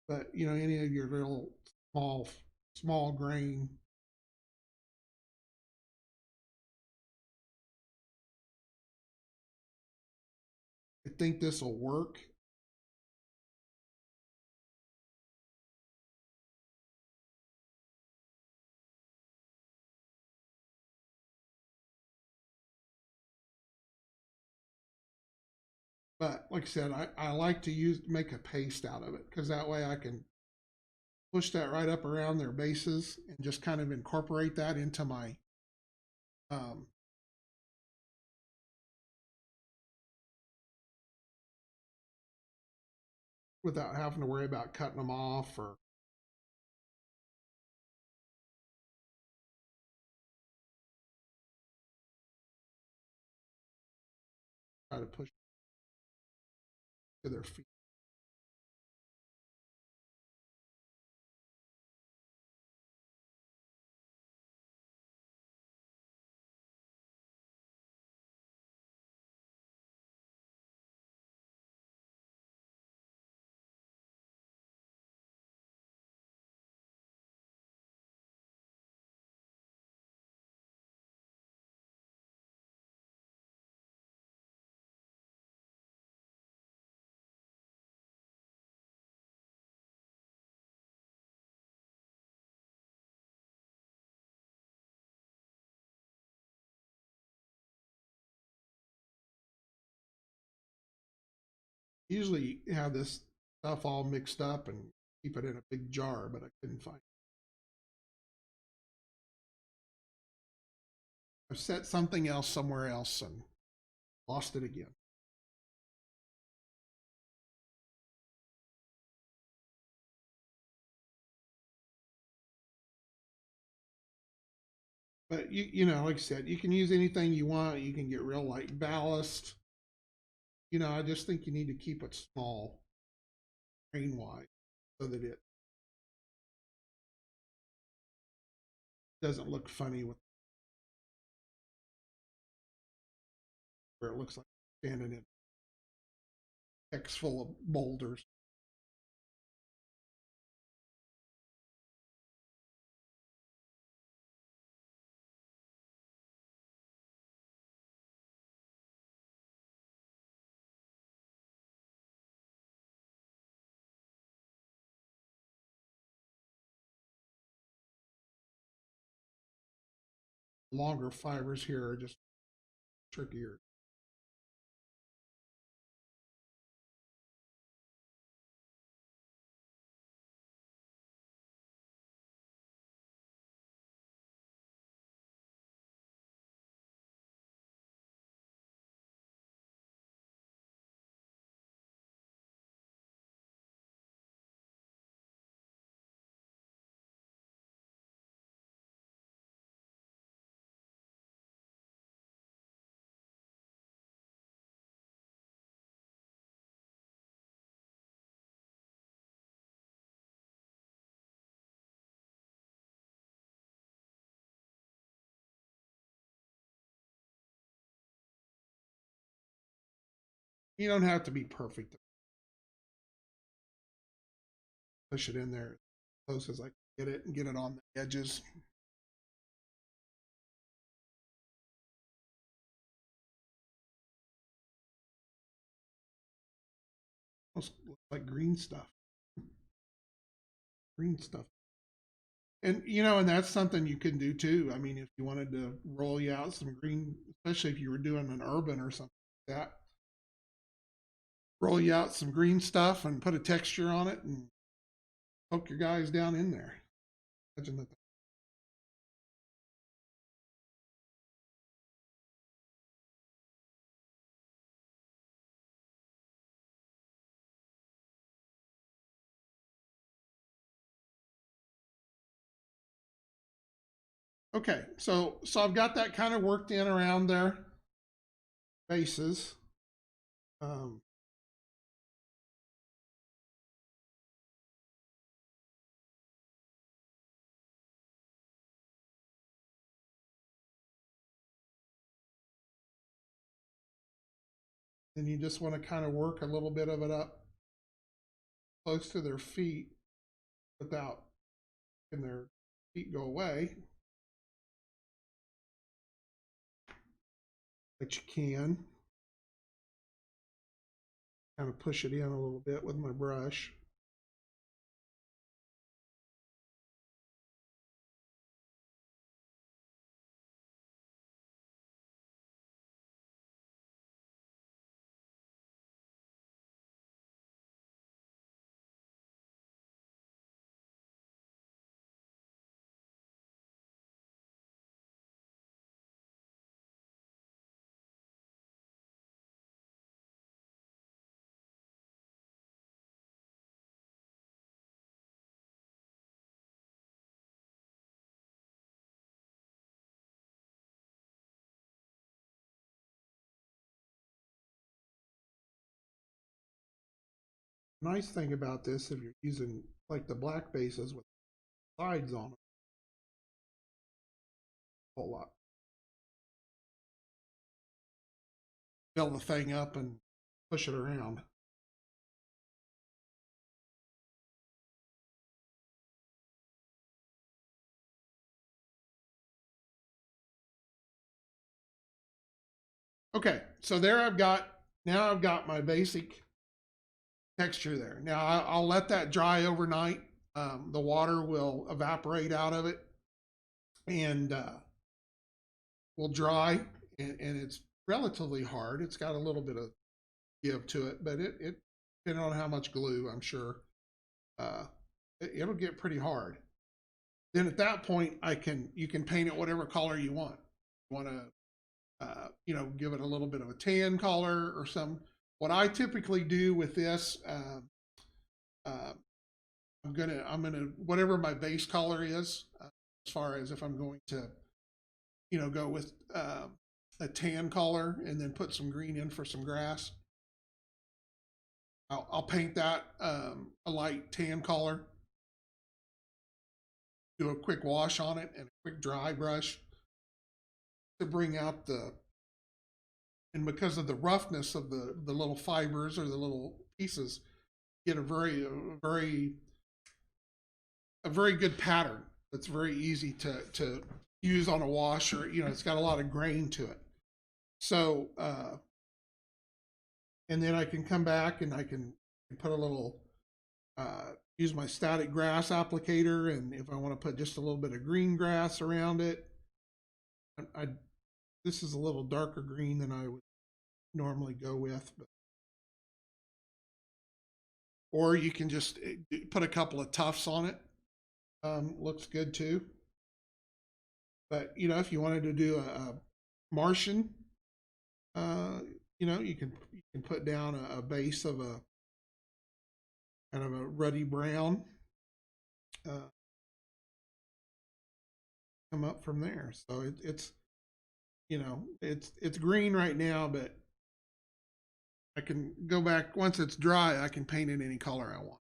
But you know, any of your real small grain. I think this will work. But like I said, I like to make a paste out of it because that way I can push that right up around their bases and just kind of incorporate that into my um, without having to worry about cutting them off or try to push to their feet. usually have this stuff all mixed up and keep it in a big jar, but I couldn't find it. I've set something else somewhere else and lost it again. But you know, like I said, you can use anything you want. You can get real light ballast. You know, I just think you need to keep it small, grain wise, so that it doesn't look funny with where it looks like standing in X full of boulders. Longer fibers here are just trickier. You don't have to be perfect to push it in there as close as I can get it and get it on the edges. Almost looks like green stuff. Green stuff. And you know, and that's something you can do too. I mean, if you wanted to roll you out some green, especially if you were doing an urban or something like that, roll you out some green stuff and put a texture on it and poke your guys down in there. Imagine that. Okay, so I've got that kind of worked in around their bases. Um, and you just want to kind of work a little bit of it up close to their feet without making their feet go away. But you can kind of push it in a little bit with my brush. Nice thing about this, if you're using like the black bases with sides on them, a whole lot. Fill the thing up and push it around. Okay, so there now I've got my basic texture there. Now I'll let that dry overnight. The water will evaporate out of it and will dry, and it's relatively hard. It's got a little bit of give to it, but it depending on how much glue, I'm sure it'll get pretty hard. Then at that point, you can paint it whatever color you want. You want to give it a little bit of a tan color or some. What I typically do with this, uh, I'm gonna whatever my base color is, as far as if I'm going to, go with a tan color and then put some green in for some grass. I'll paint that a light tan color, do a quick wash on it and a quick dry brush to bring out and because of the roughness of the little fibers or the little pieces, get a very good pattern that's very easy to use on a wash, or it's got a lot of grain to it. So and then I can come back and I can put a little use my static grass applicator, and if I want to put just a little bit of green grass around it, this is a little darker green than I would normally go with, but or you can just put a couple of tufts on it. Looks good too. But if you wanted to do a Martian, you can put down a base of a kind of a ruddy brown. Come up from there. So it's it's green right now, but I can go back once it's dry. I can paint it any color I want.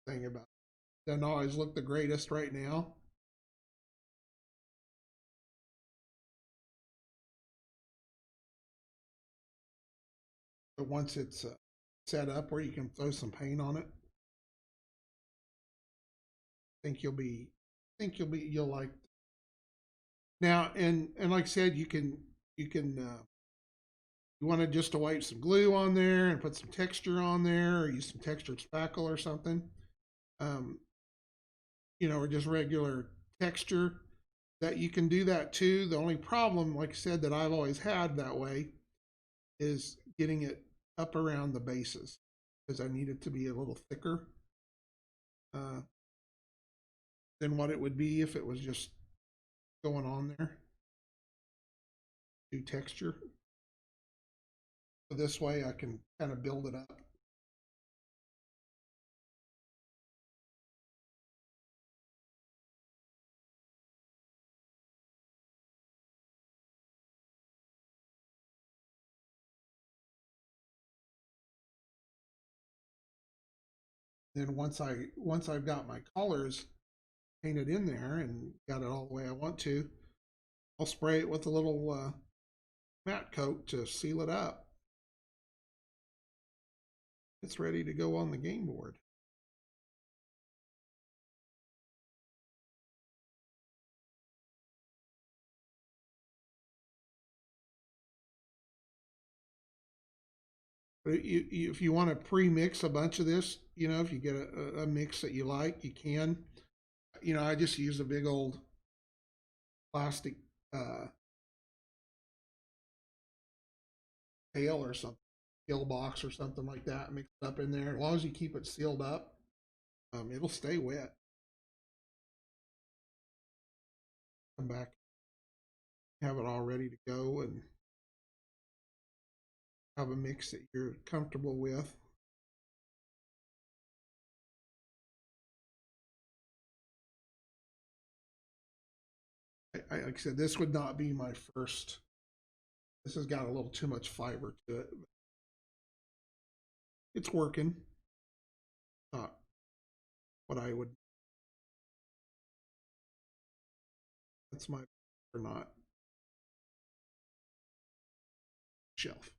Thing about it doesn't always look the greatest right now. But once it's set up where you can throw some paint on it, you'll like. Now, and like I said, you want to just to wipe some glue on there and put some texture on there, or use some textured spackle or something, or just regular texture. That you can do that too. The only problem, like I said, that I've always had that way is getting it up around the bases, because I need it to be a little thicker than what it would be if it was just going on there. Do texture. So this way I can kind of build it up. Then once I've got my colors painted in there and got it all the way I want to, I'll spray it with a little matte coat to seal it up. It's ready to go on the game board. If you want to pre-mix a bunch of this, if you get a mix that you like, you can. I just use a big old plastic pail or something, pill box or something like that, mix it up in there. As long as you keep it sealed up, it'll stay wet. Come back, have it all ready to go, and have a mix that you're comfortable with. Like I said, this would not be my first. This has got a little too much fiber to it. It's working. Not what I would. That's my or not shelf.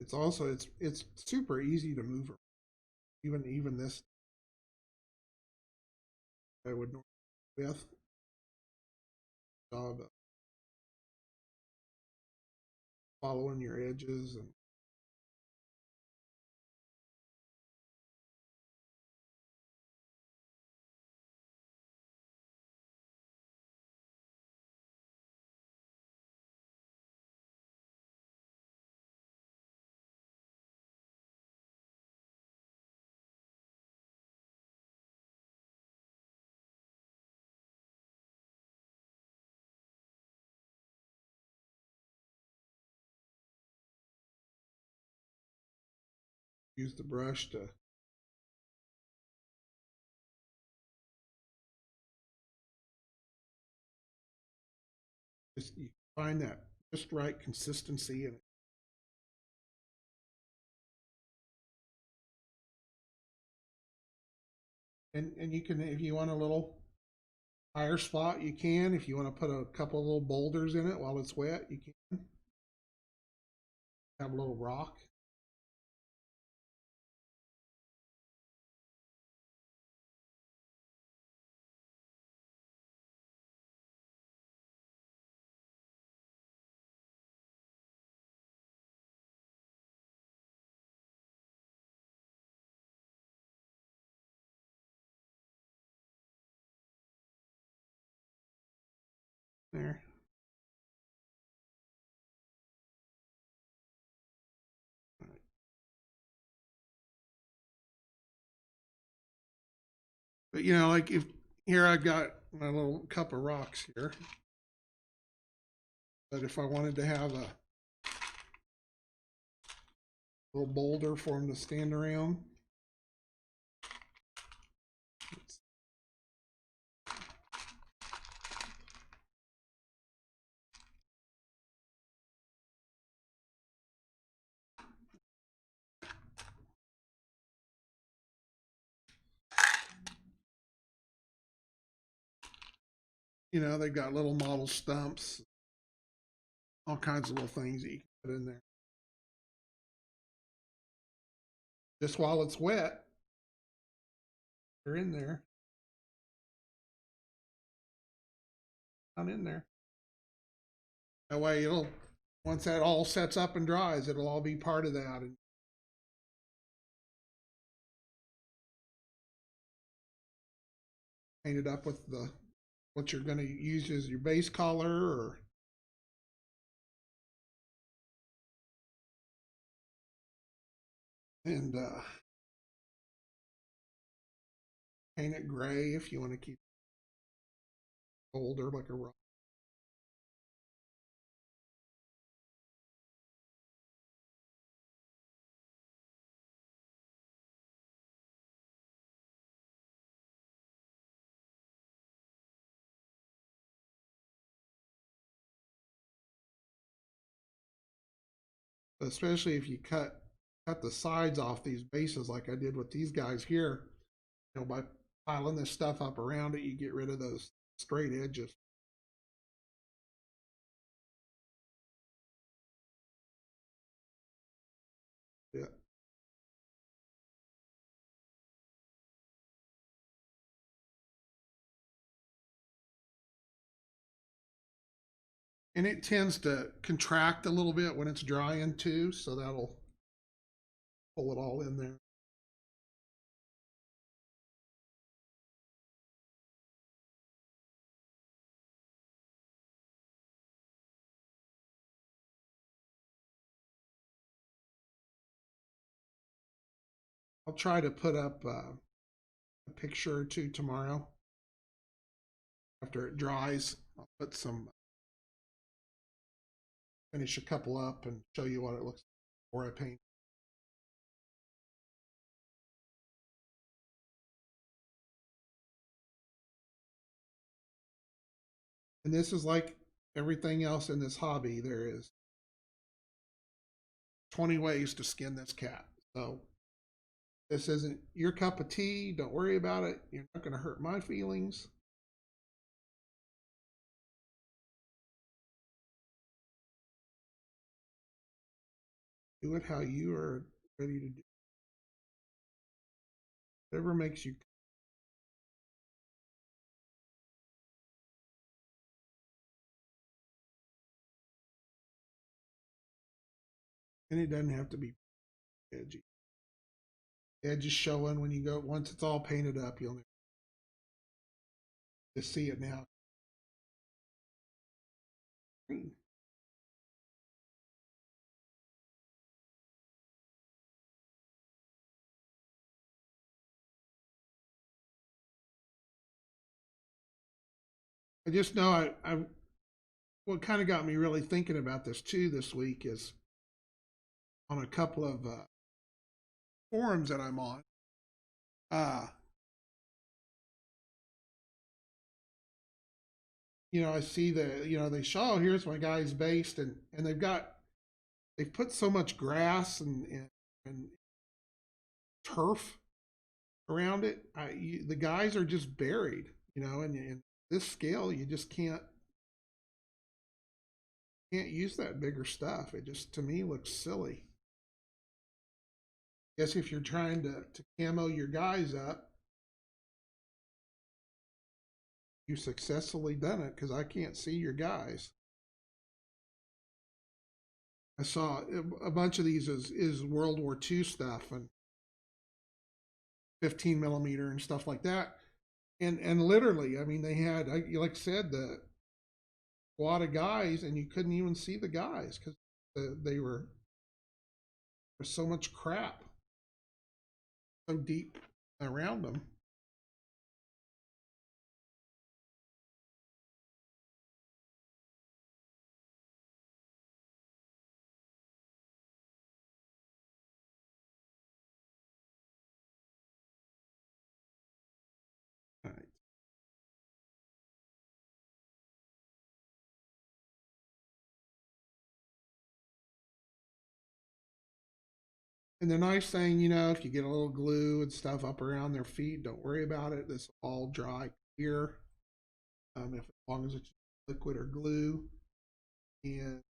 It's also it's super easy to move around. Even this I would normally with job following your edges and use the brush to just you find that just right consistency and you can, if you want a little higher spot, you can. If you want to put a couple of little boulders in it while it's wet, you can. Have a little rock. There. But you know, like if here I've got my little cup of rocks here. But if I wanted to have a little boulder for them to stand around, you know, they've got little model stumps, all kinds of little things that you can put in there. Just while it's wet, they're in there, not in there. That way it'll, once that all sets up and dries, it'll all be part of that. And paint it up with the what you're going to use as your base color, or and paint it gray if you want to keep it older like a rock. Especially if you cut the sides off these bases like I did with these guys here, you know, by piling this stuff up around it, you get rid of those straight edges. Yeah. And it tends to contract a little bit when it's drying too, so that'll pull it all in there. I'll try to put up a picture or two tomorrow after it dries. I'll put some, finish a couple up and show you what it looks like before I paint. And this is like everything else in this hobby. There is 20 ways to skin this cat. So this isn't your cup of tea. Don't worry about it. You're not going to hurt my feelings. Do it how you are ready to do. Whatever makes you. And it doesn't have to be edgy. Edge is showing when you go, once it's all painted up, you'll just see it now. I just know what kind of got me really thinking about this too this week is on a couple of forums that I'm on. Uh, I see they show, oh, here's my guy's based, and they've put so much grass and turf around it. The guys are just buried, and this scale, you just can't use that bigger stuff. It just, to me, looks silly. I guess if you're trying to camo your guys up, you successfully done it, because I can't see your guys. I saw a bunch of these is World War II stuff and 15 millimeter and stuff like that. And literally, I mean, they had, like I said, the squad of guys, and you couldn't even see the guys because they were, there's so much crap so deep around them. All right. And the nice thing, if you get a little glue and stuff up around their feet, don't worry about it. This all dry clear. If as long as it's liquid or glue, and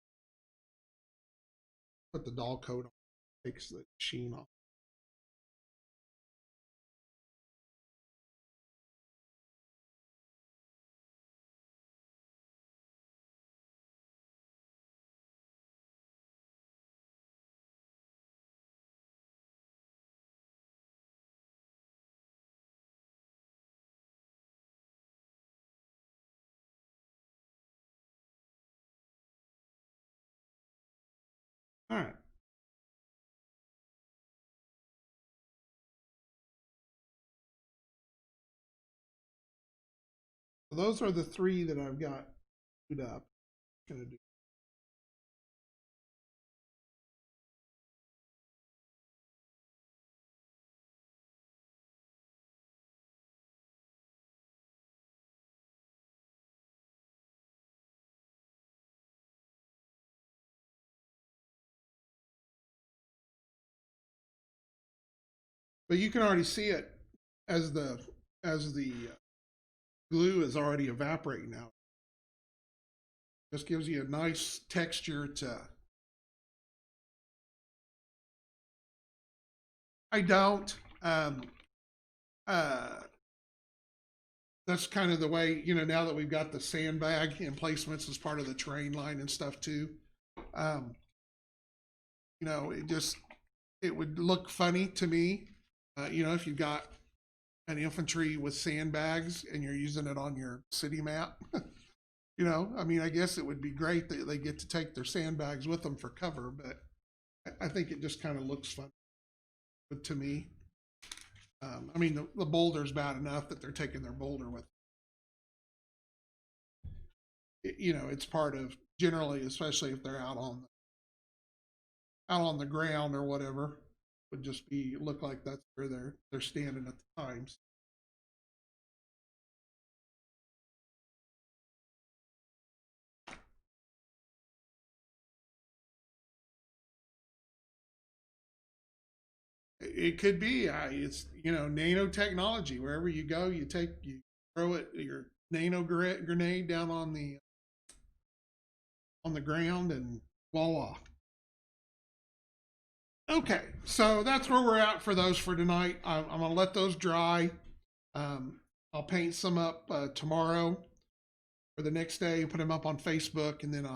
put the doll coat on, takes the sheen off. All right. So those are the three that I've got queued up. Gonna do. But you can already see it as the glue is already evaporating now. Just gives you a nice texture to. I don't. Uh, that's kind of the way, now that we've got the sandbag emplacements as part of the terrain line and stuff too. Um, it would look funny to me, if you've got an infantry with sandbags and you're using it on your city map. I mean, I guess it would be great that they get to take their sandbags with them for cover, but I think it just kind of looks fun to me. I mean, the boulder's bad enough that they're taking their boulder with. It's part of, generally, especially if they're out on the ground or whatever, would just be look like that's where they're standing at the times. It could be. It's nanotechnology. Wherever you go, you throw it your nano grenade down on the ground, and voila. Okay, so that's where we're at for those for tonight. I'm gonna let those dry. I'll paint some up tomorrow or the next day, put them up on Facebook, and then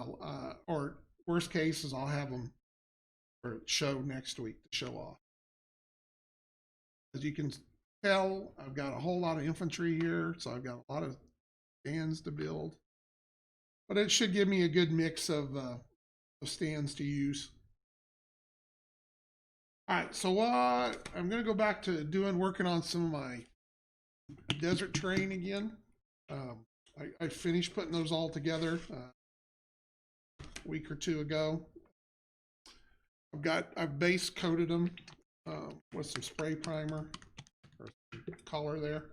or worst case is I'll have them for show next week to show off. As you can tell, I've got a whole lot of infantry here, so I've got a lot of stands to build. But it should give me a good mix of stands to use. All right, so what I'm gonna go back to working on some of my desert terrain again. Um, I finished putting those all together a week or two ago. I've base coated them with some spray primer or color there.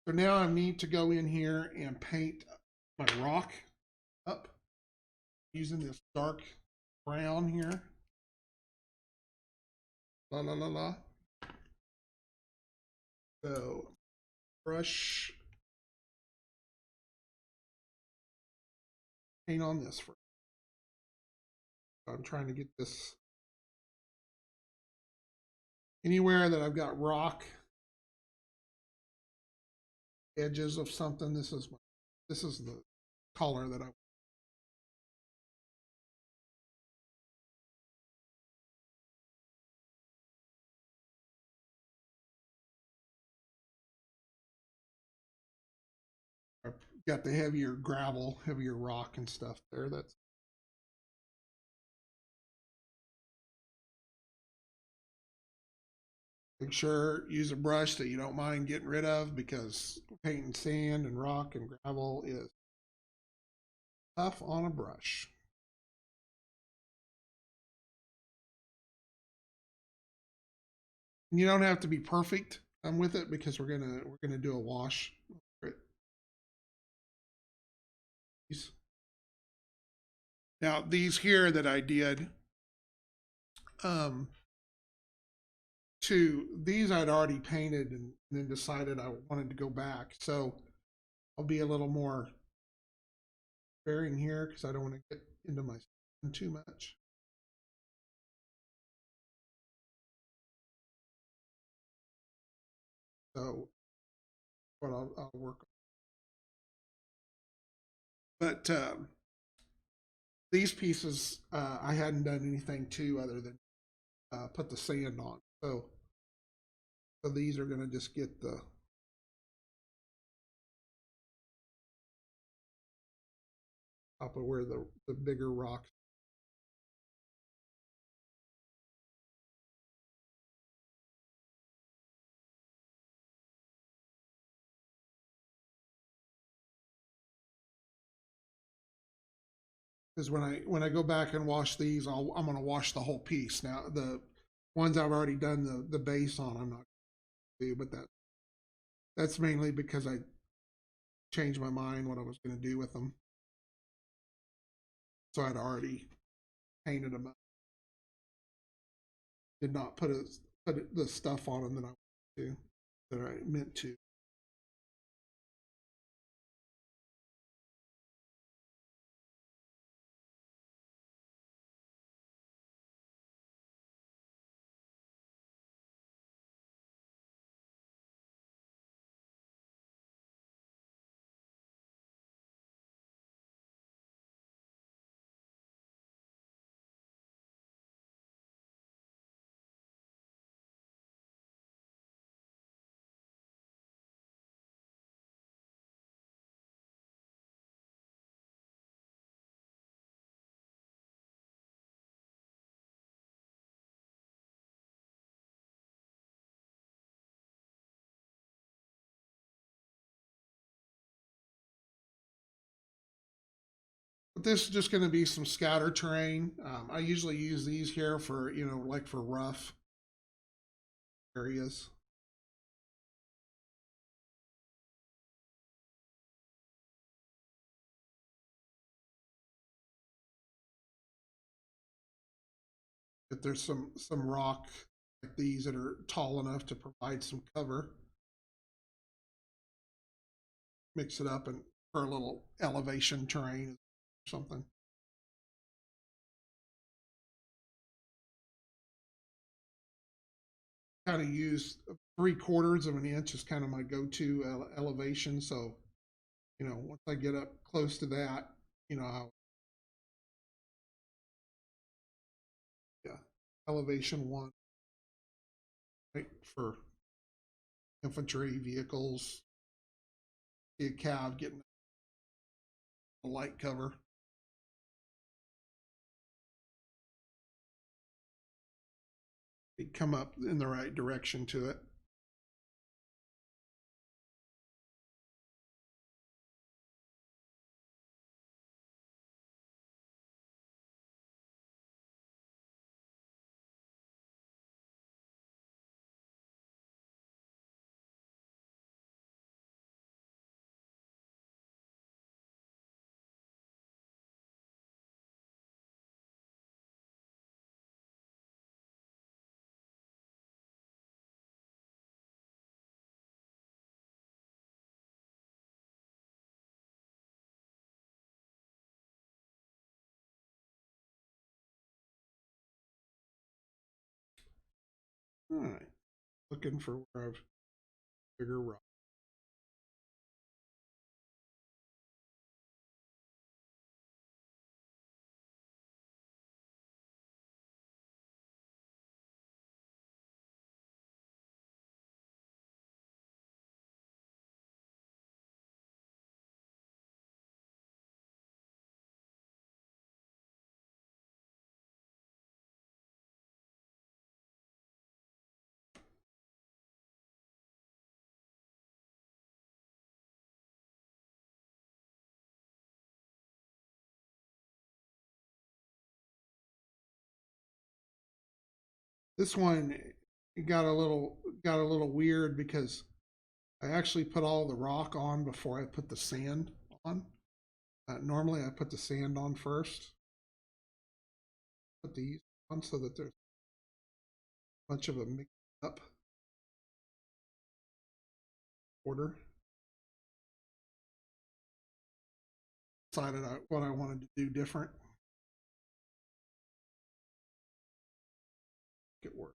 So now I need to go in here and paint my rock up using this dark brown here. La la la la. So brush paint on this first. I'm trying to get this anywhere that I've got rock edges of something. This is the color that I've got the heavier gravel, heavier rock and stuff there. That's make sure use a brush that you don't mind getting rid of because painting sand and rock and gravel is tough on a brush. And you don't have to be perfect with it because we're gonna do a wash. Now these here that I did, um, these I'd already painted and then decided I wanted to go back. So I'll be a little more sparing here because I don't want to get into my skin too much. So what I'll work on. But these pieces I hadn't done anything to other than put the sand on. So these are going to just get the top of where the bigger rocks. Because when I go back and wash these, I'm going to wash the whole piece. Now the ones I've already done the base on, I'm not going to do, but that's mainly because I changed my mind what I was going to do with them. So I'd already painted them up. Did not put the stuff on them that I meant to. But this is just going to be some scatter terrain. I usually use these here for, like for rough areas. If there's some rock like these that are tall enough to provide some cover, mix it up and for a little elevation terrain or something. kind of use 3/4 of an inch is kind of my go-to elevation. So, once I get up close to that, I'll, yeah, elevation 1, right, for infantry vehicles, see a cav getting a light cover. You come up in the right direction to it. All right, looking for where I've bigger rock. This one got a little weird because I actually put all the rock on before I put the sand on. Normally I put the sand on first, put these on so that there's a bunch of a mixed up order. Decided what I wanted to do different. It worked.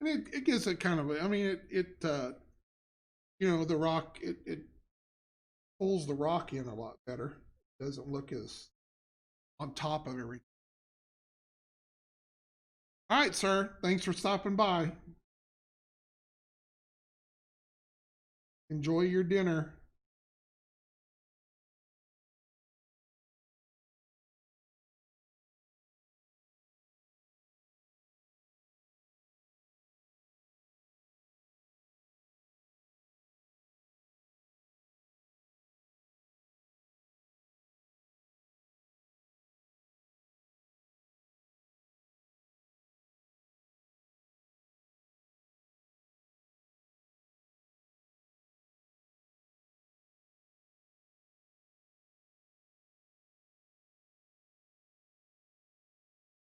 And it gives it kind of I mean the rock it pulls the rock in a lot better. It doesn't look as on top of everything. All right, sir. Thanks for stopping by. Enjoy your dinner.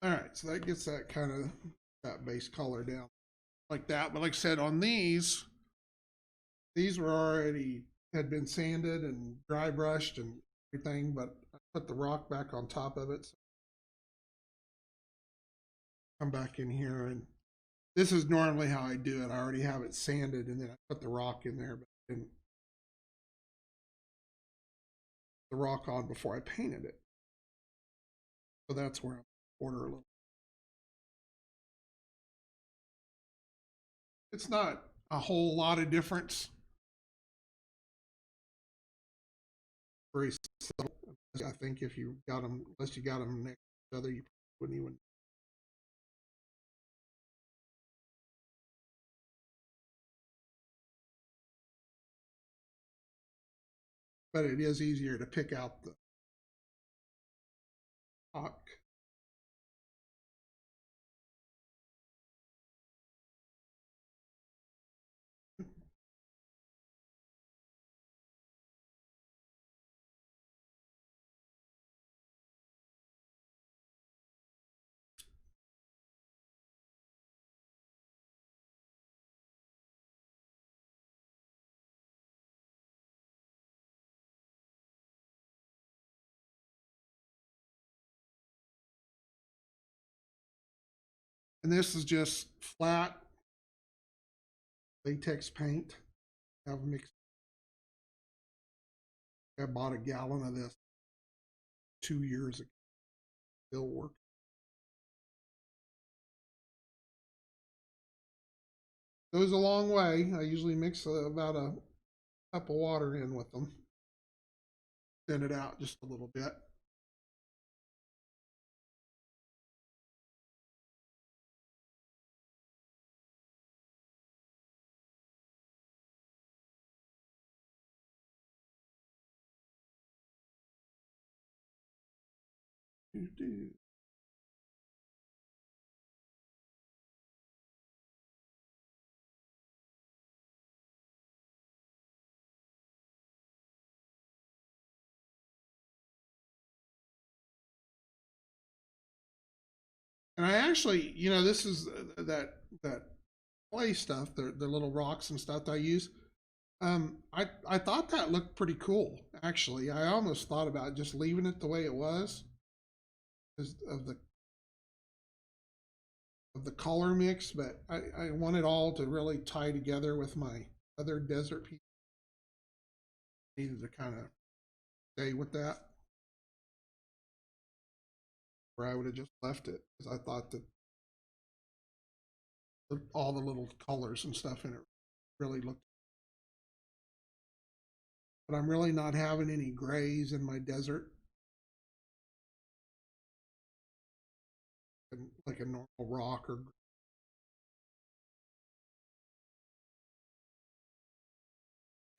All right, so that gets that kind of that base color down like that. But like I said, on these were already had been sanded and dry brushed and everything, but I put the rock back on top of it. So come back in here, and this is normally how I do it. I already have it sanded and then I put the rock in there, but I didn't the rock on before I painted it. So that's where I order a little. It's not a whole lot of difference. Very subtle. I think if you got them, unless you got them next to each other, you wouldn't even. But it is easier to pick out the rock. And this is just flat latex paint. I've mixed. I bought a gallon of this 2 years ago. Still works. Goes a long way. I usually mix about a cup of water in with them. Thin it out just a little bit. And I actually, this is that clay stuff, the little rocks and stuff that I use. I thought that looked pretty cool. Actually, I almost thought about just leaving it the way it was because of the color mix, but I want it all to really tie together with my other desert piece. Needed to kind of stay with that, or I would have just left it because I thought that all the little colors and stuff in it really looked. But I'm really not having any grays in my desert, like a normal rock or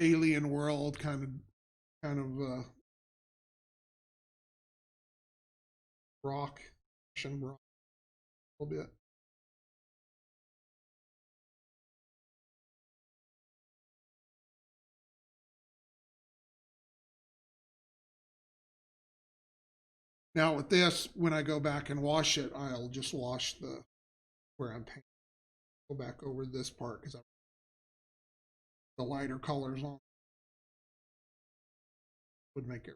alien world kind of rock, rock a little bit. Now with this, when I go back and wash it, I'll just wash the where I'm painting. Go back over this part because the lighter colors on would make it.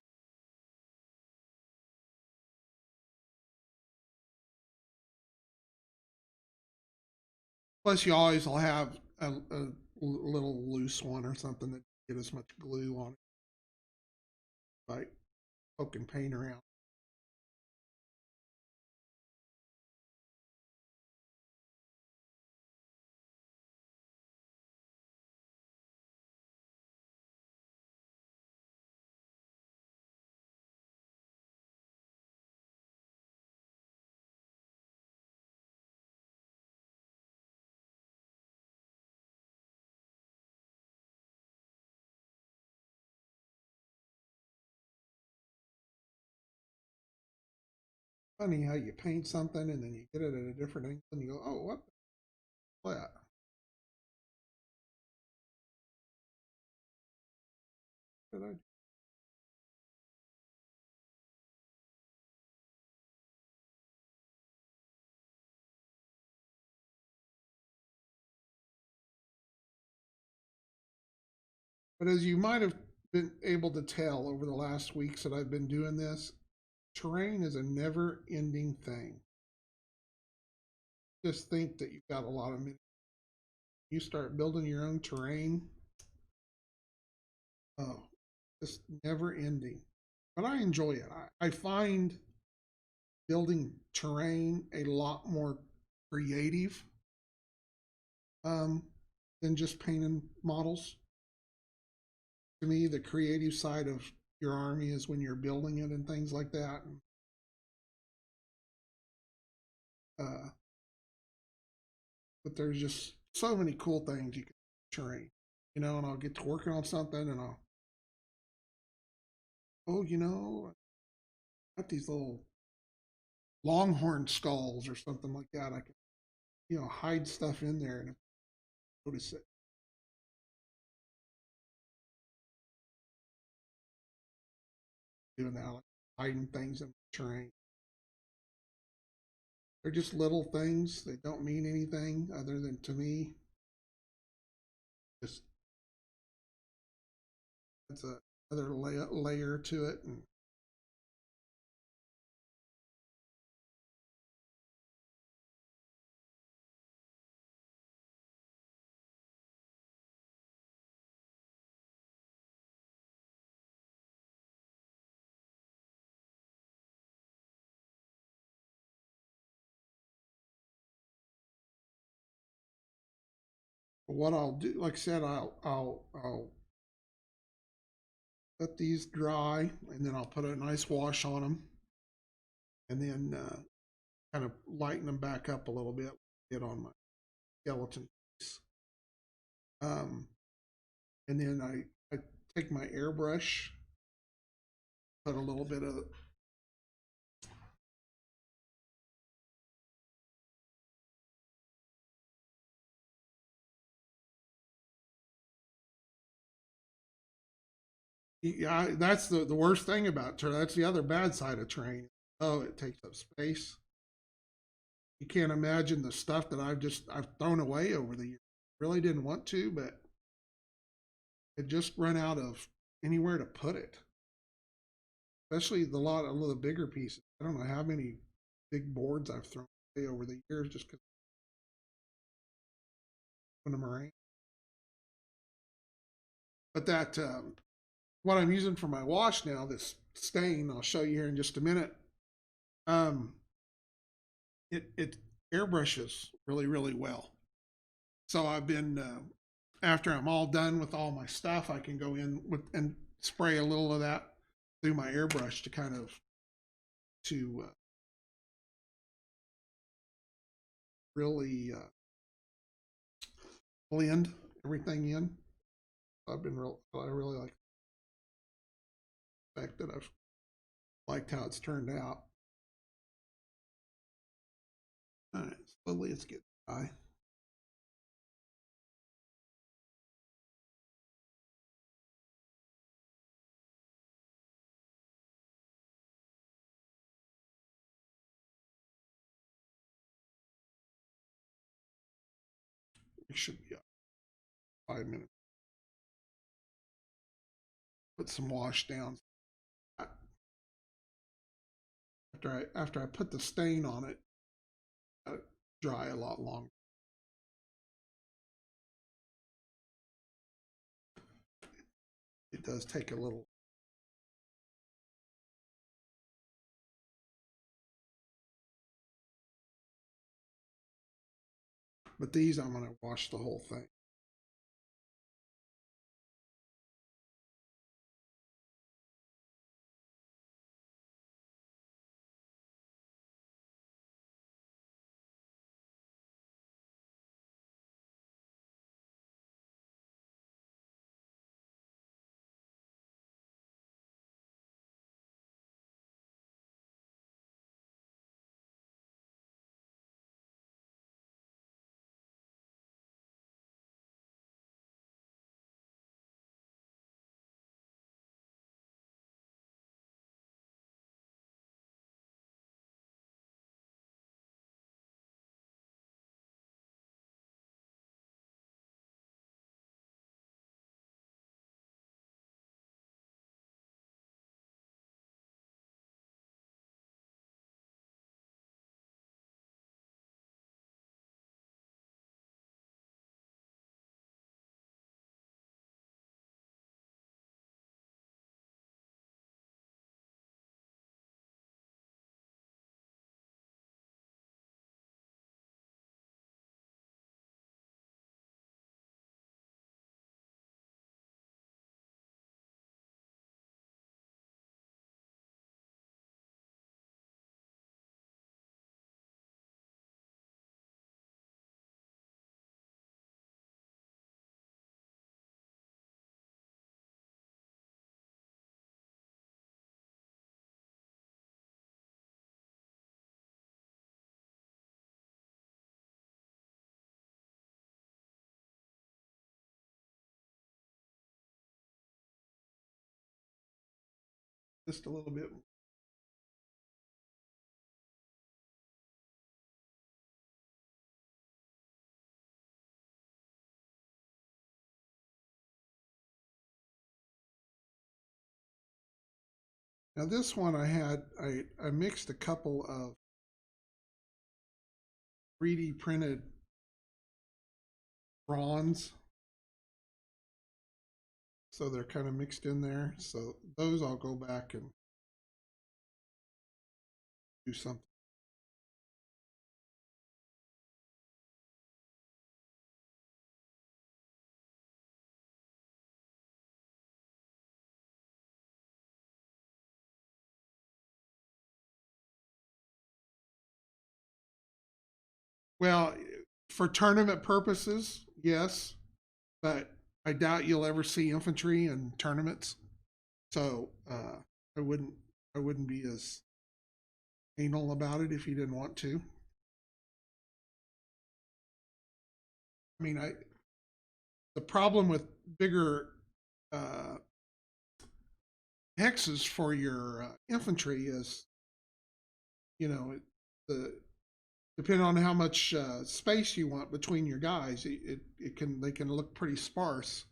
Plus, you always will have a little loose one or something that get as much glue on it by poking paint around. Funny how you paint something and then you get it at a different angle and you go, oh, what that? What did I do? But as you might have been able to tell over the last weeks that I've been doing this, terrain is a never ending thing. Just think that you've got a lot of minutes. You start building your own terrain, oh, just never ending. But I enjoy it. I find building terrain a lot more creative um, than just painting models. To me, the creative side of your army is when you're building it and things like that. Uh, but there's just so many cool things you can terrain, and I'll get to working on something and oh, got these little longhorn skulls or something like that. I can, hide stuff in there and notice it. Doing that, like hiding things in the terrain. They're just little things. They don't mean anything other than to me. Just that's another layer to it. And what I'll do, like I said, I'll let these dry, and then I'll put a nice wash on them, and then kind of lighten them back up a little bit. Get on my skeleton piece, um, and then I take my airbrush, put a little bit of yeah, that's the worst thing about terrain. That's the other bad side of terrain. Oh, it takes up space. You can't imagine the stuff that I've thrown away over the years. Really didn't want to, but it just run out of anywhere to put it. Especially the lot of the bigger pieces. I don't know how many big boards I've thrown away over the years just because of them around. But that what I'm using for my wash now, this stain, I'll show you here in just a minute. Um, it airbrushes really well. So I've been after I'm all done with all my stuff, I can go in with and spray a little of that through my airbrush to kind of to really blend everything in. I really like the fact that I've liked how it's turned out. All right, slowly it's getting dry. It should be 5 minutes. Put some wash down. After I put the stain on it, dry a lot longer. It does take a little. But these I'm going to wash the whole thing. Just a little bit. Now this one I mixed a couple of 3D printed bronze. So they're kind of mixed in there. So those I'll go back and do something. Well, for tournament purposes, yes, but I doubt you'll ever see infantry in tournaments. So I wouldn't I wouldn't be as anal about it if you didn't want to. I mean, I the problem with bigger uh, hexes for your infantry is, you know, the depending on how much space you want between your guys, it can they can look pretty sparse.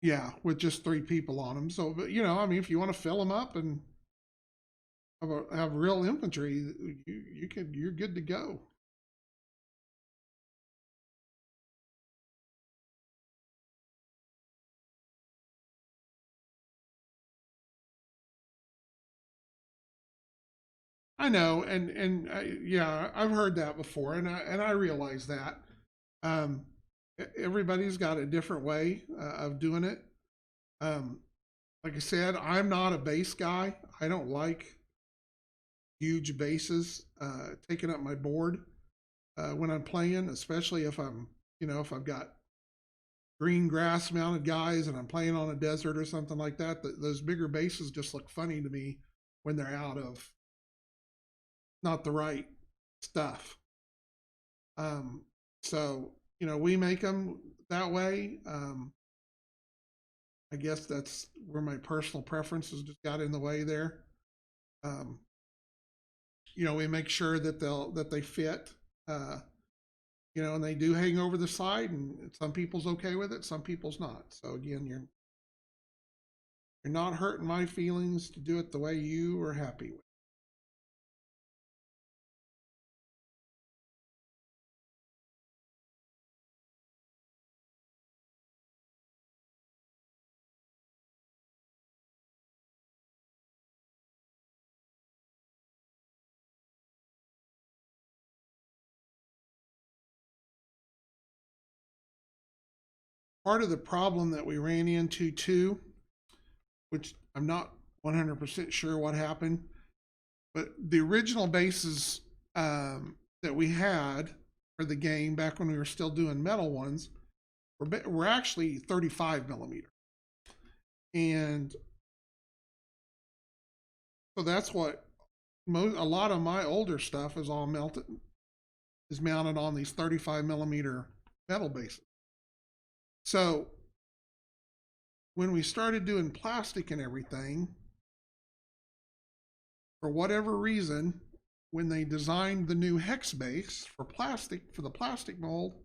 Yeah, with just three people on them. So, but I mean, if you want to fill them up and have real infantry, you're good to go. I know, and yeah, I've heard that before, and I realize that. Um, Everybody's got a different way of doing it. Um, like I said, I'm not a base guy. I don't like huge bases taking up my board when I'm playing, especially if I've got green grass mounted guys and I'm playing on a desert or something like that. Those bigger bases just look funny to me when they're out of not the right stuff. Um, so we make them that way. I guess that's where my personal preferences just got in the way there. Um, we make sure that they fit. Uh, and they do hang over the side, and some people's okay with it, some people's not. So again, you're not hurting my feelings to do it the way you are happy with. Part of the problem that we ran into too, which I'm not 100% sure what happened, but the original bases that we had for the game back when we were still doing metal ones were actually 35 millimeter. And so that's what a lot of my older stuff is mounted on these 35 millimeter metal bases. So when we started doing plastic and everything, for whatever reason, when they designed the new hex base for the plastic mold,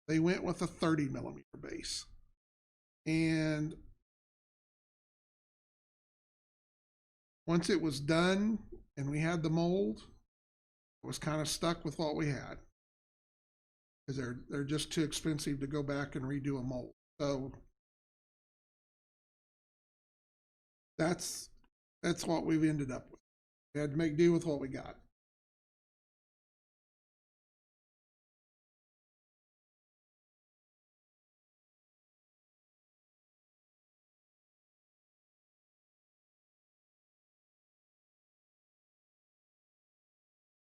they went with a 30 millimeter base. And once it was done and we had the mold, I was kind of stuck with what we had because they're just too expensive to go back and redo a mold. So that's that's what we've ended up with. We had to make do with what we got.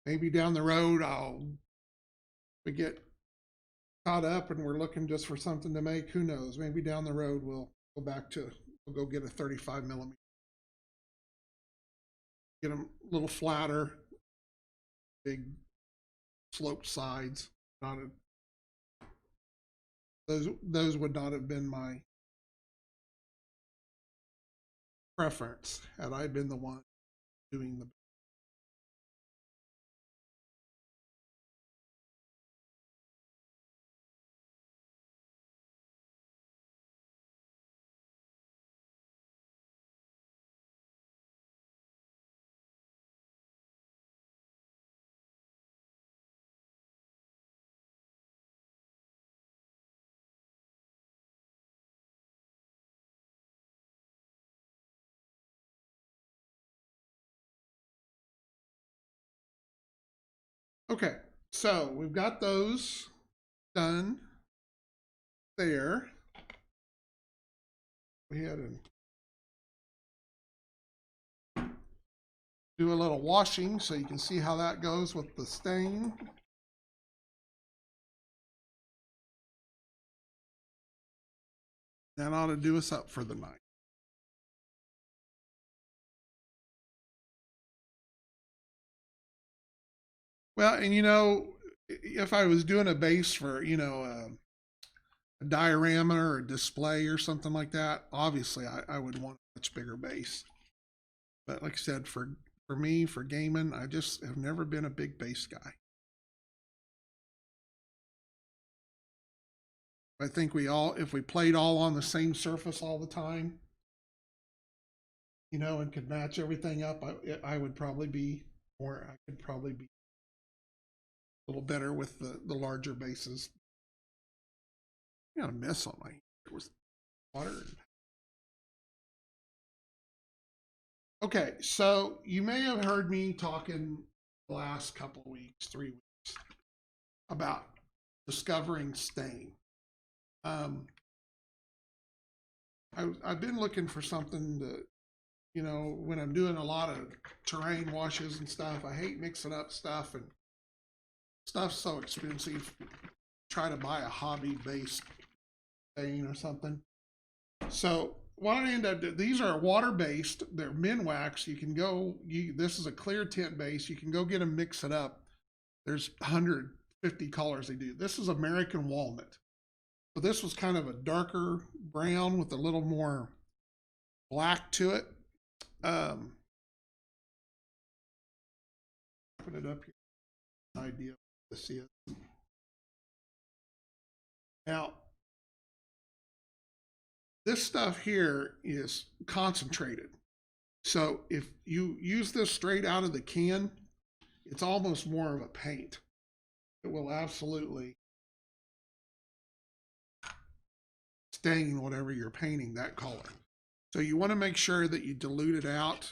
Maybe down the road we get caught up and we're looking just for something to make. Who knows? Maybe down the road we'll go get a 35 millimeter, get them a little flatter, big sloped sides. Not a, those would not have been my preference had I been the one doing the. Okay, So we've got those done there. Go ahead and do a little washing so you can see how that goes with the stain. That ought to do us up for the night. Well, and you know, if I was doing a base for, you know, a diorama or a display or something like that, obviously I would want a much bigger base. But like I said, for me, for gaming, I just have never been a big base guy. I think we all, if we played all on the same surface all the time, you know, and could match everything up, I would probably be, or I could probably be a little better with the larger bases. You know, mess on my, there was water. Okay, so you may have heard me talking the last couple of weeks, 3 weeks, about discovering stain. I've been looking for something to, you know, when I'm doing a lot of terrain washes and stuff, I hate mixing up stuff, and stuff's so expensive. Try to buy a hobby-based stain or something. So what I end up doing, these are water-based. They're Minwax. You can go. This is a clear tint base. You can go get them, mix it up. There's 150 colors they do. This is American walnut. So this was kind of a darker brown with a little more black to it. Put it up here. Idea to see it. Now, this stuff here is concentrated. So if you use this straight out of the can, it's almost more of a paint. It will absolutely stain whatever you're painting that color. So you want to make sure that you dilute it out.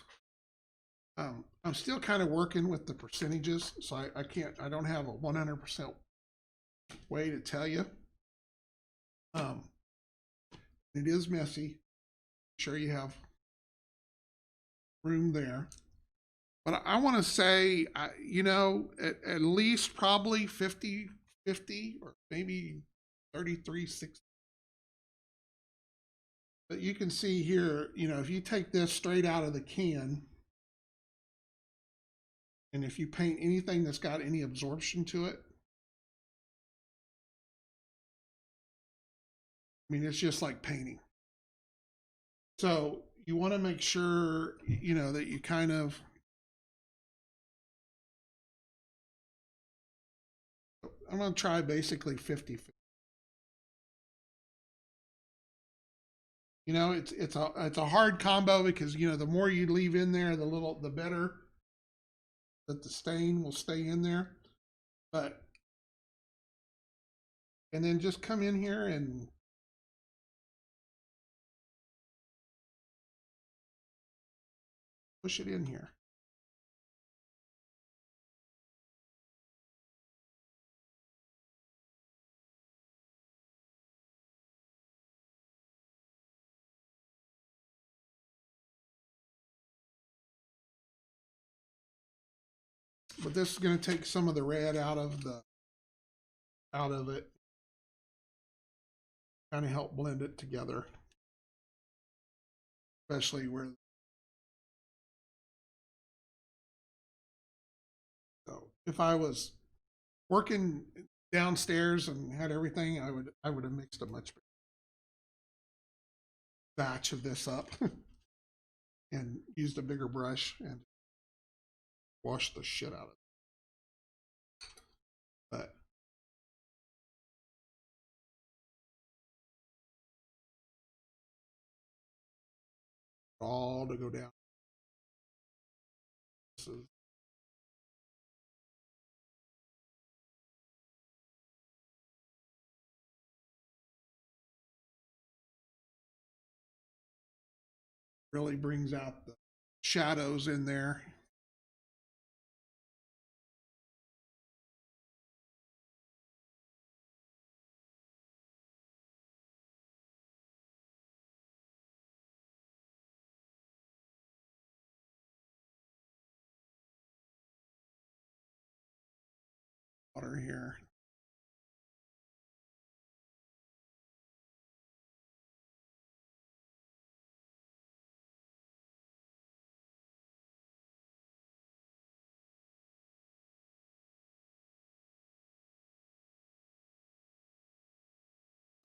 I'm still kind of working with the percentages, so I don't have a 100% way to tell you. It is messy. I'm sure you have room there. But I want to say, you know, at least probably 50-50 or maybe 33-60. But you can see here, you know, if you take this straight out of the can, and if you paint anything that's got any absorption to it, I mean, it's just like painting. So you want to make sure, you know, that you kind of, I'm going to try basically 50-50. You know, it's a hard combo because, you know, the more you leave in there, the better that the stain will stay in there. But and then just come in here and push it in here. But this is going to take some of the red out of it, kind of help blend it together, especially where. So if I was working downstairs and had everything, I would have mixed a much bigger batch of this up and used a bigger brush and washed the shit out of it. But all to go down. This is really brings out the shadows in there. center here.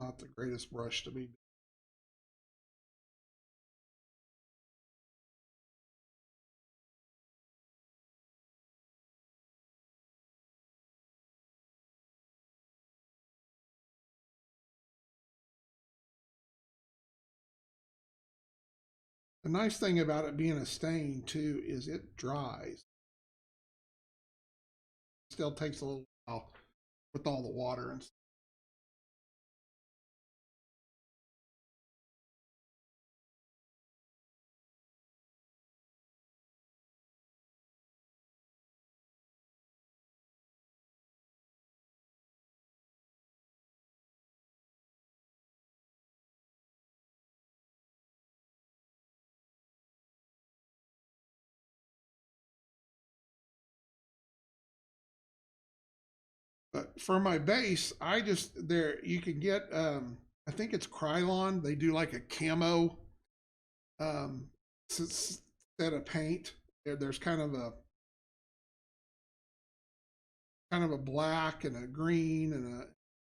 Not the greatest brush to be. The nice thing about it being a stain too is it dries. It still takes a little while with all the water and stuff. But for my base, I just there you can get I think it's Krylon. They do like a camo set of paint. There's kind of a black and a green and a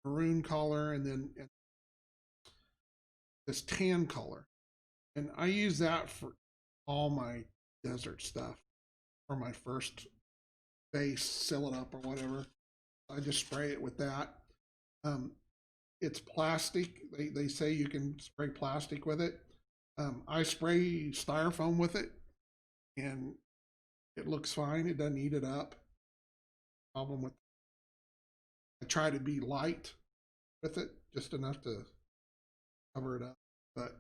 maroon color, and then this tan color. And I use that for all my desert stuff. For my first base, seal it up or whatever, I just spray it with that. Um, it's plastic. They say you can spray plastic with it. I spray styrofoam with it, and it looks fine. It doesn't eat it up. Problem with I try to be light with it, just enough to cover it up. But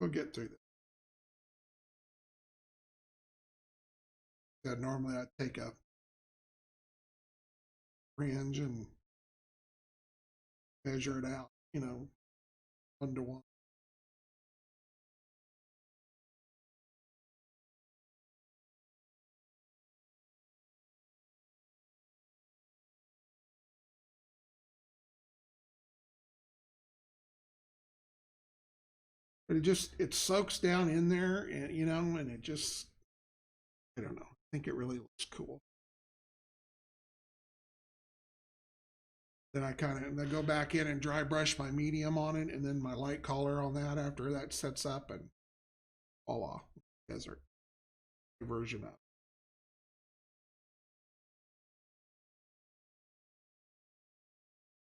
we'll get through this. Yeah, normally I'd take a fringe and measure it out, 1 to 1. But it soaks down in there, and and it just, I don't know. I think it really looks cool. Then I go back in and dry brush my medium on it, and then my light color on that after that sets up, and voila, desert version of.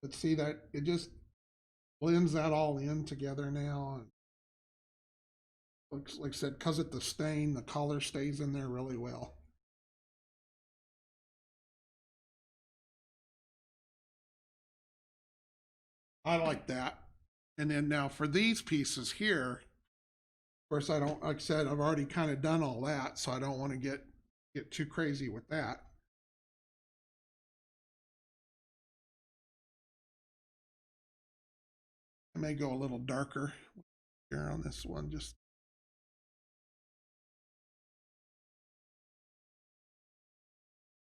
But see that it just blends that all in together now, and looks like I said, because of the stain, the color stays in there really well. I like that. And then now for these pieces here, of course, I don't, like I said, I've already kind of done all that, so I don't want to get too crazy with that. I may go a little darker here on this one, just.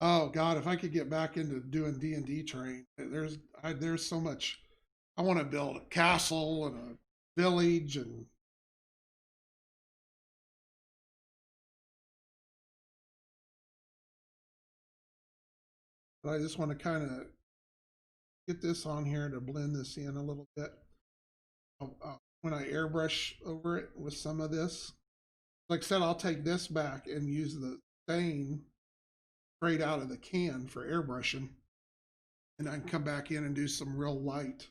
Oh God, if I could get back into doing D&D terrain, there's so much. I want to build a castle and a village, and but I just want to kind of get this on here to blend this in a little bit. When I airbrush over it with some of this, like I said, I'll take this back and use the stain straight out of the can for airbrushing, and I can come back in and do some real light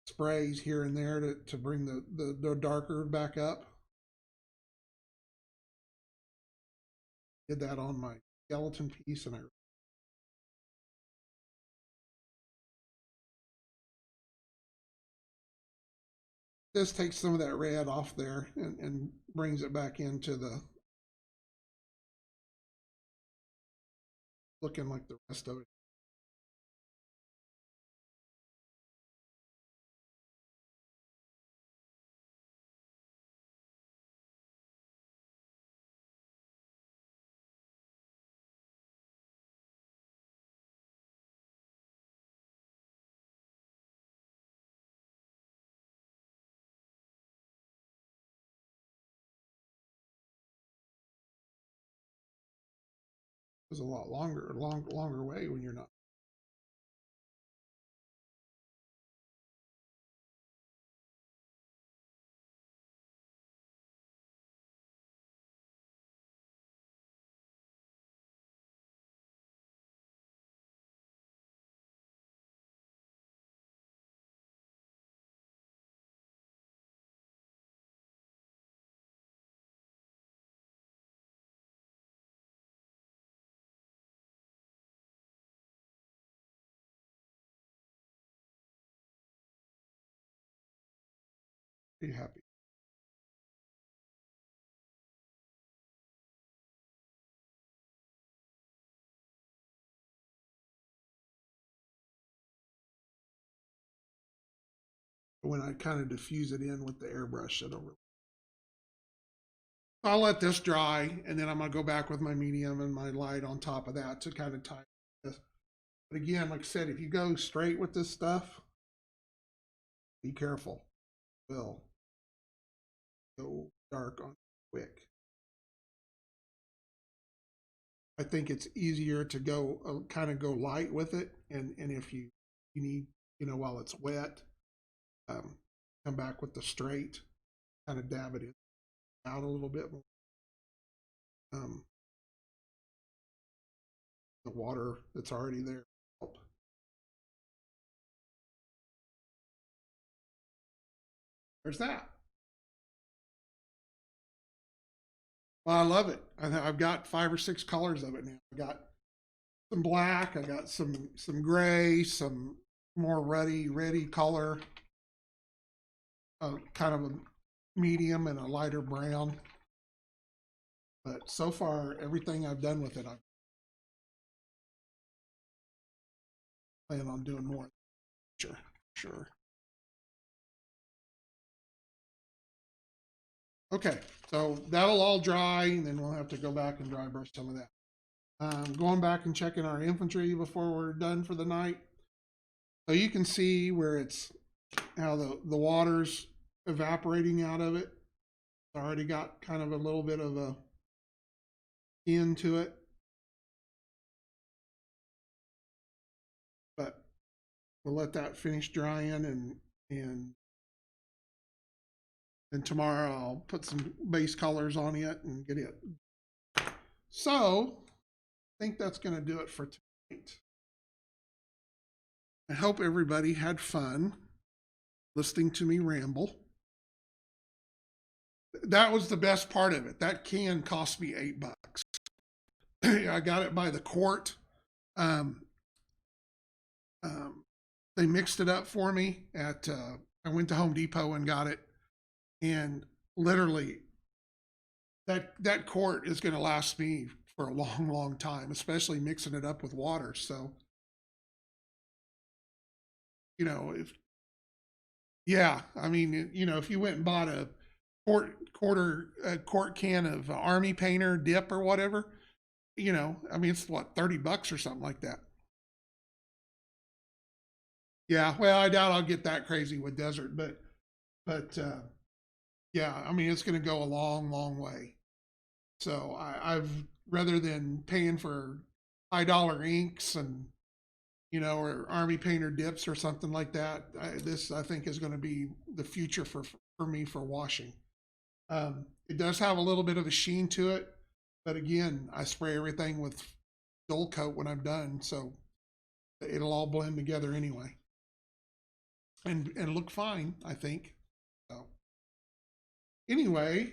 sprays here and there to bring the darker back up. Did that on my skeleton piece, and I this takes some of that red off there and brings it back into looking like the rest of it. It was a lot longer way when you're not. Be happy. When I kind of diffuse it in with the airbrush, it'll. I'll let this dry, and then I'm gonna go back with my medium and my light on top of that to kind of tie this. But again, like I said, if you go straight with this stuff, be careful. It will go dark on quick. I think it's easier to go kind of go light with it, and if you need, while it's wet, come back with the straight, kind of dab it in out a little bit more. The water that's already there help. There's that. Well, I love it. I've got 5 or 6 colors of it now. I got some black, I got some gray, some more reddy color, kind of a medium and a lighter brown. But so far, everything I've done with it, I plan on doing more. Sure. Okay, so that'll all dry, and then we'll have to go back and dry brush some of that. Going back and checking our infantry before we're done for the night. So you can see where it's how the water's evaporating out of it. It's already got kind of a little bit of a skin to it. But we'll let that finish drying, and then tomorrow I'll put some base colors on it and get it. So I think that's going to do it for tonight. I hope everybody had fun listening to me ramble. That was the best part of it. That can cost me $8. I got it by the quart. They mixed it up for me at. I went to Home Depot and got it, and literally, that quart is going to last me for a long time, especially mixing it up with water. So, I mean, if you went and bought a quart can of Army Painter dip or whatever, I mean, it's what, $30 or something like that. Yeah, well, I doubt I'll get that crazy with desert, but yeah, I mean, it's going to go a long way. So I've rather than paying for high dollar inks and or Army Painter dips or something like that, this I think is going to be the future for me for washing. It does have a little bit of a sheen to it, but again, I spray everything with dull coat when I'm done, so it'll all blend together anyway, and look fine, I think. So anyway,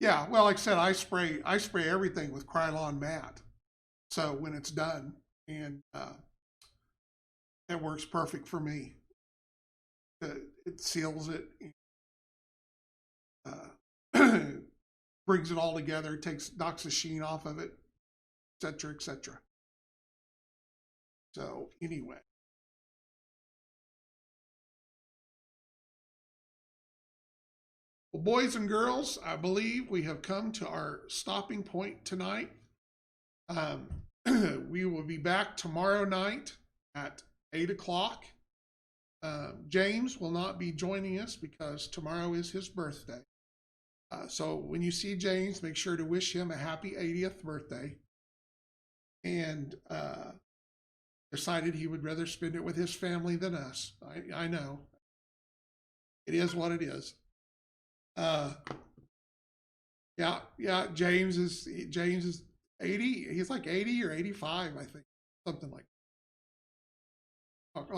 yeah, well, like I said, I spray everything with Krylon matte, so when it's done, and it works perfect for me. It seals it. brings it all together, knocks the sheen off of it, etc., etc. So anyway. Well, boys and girls, I believe we have come to our stopping point tonight. We will be back tomorrow night at 8 o'clock. James will not be joining us because tomorrow is his birthday. So when you see James, make sure to wish him a happy 80th birthday. And decided he would rather spend it with his family than us. I know. It is what it is. Yeah. James is 80. He's like 80 or 85, I think, something like that.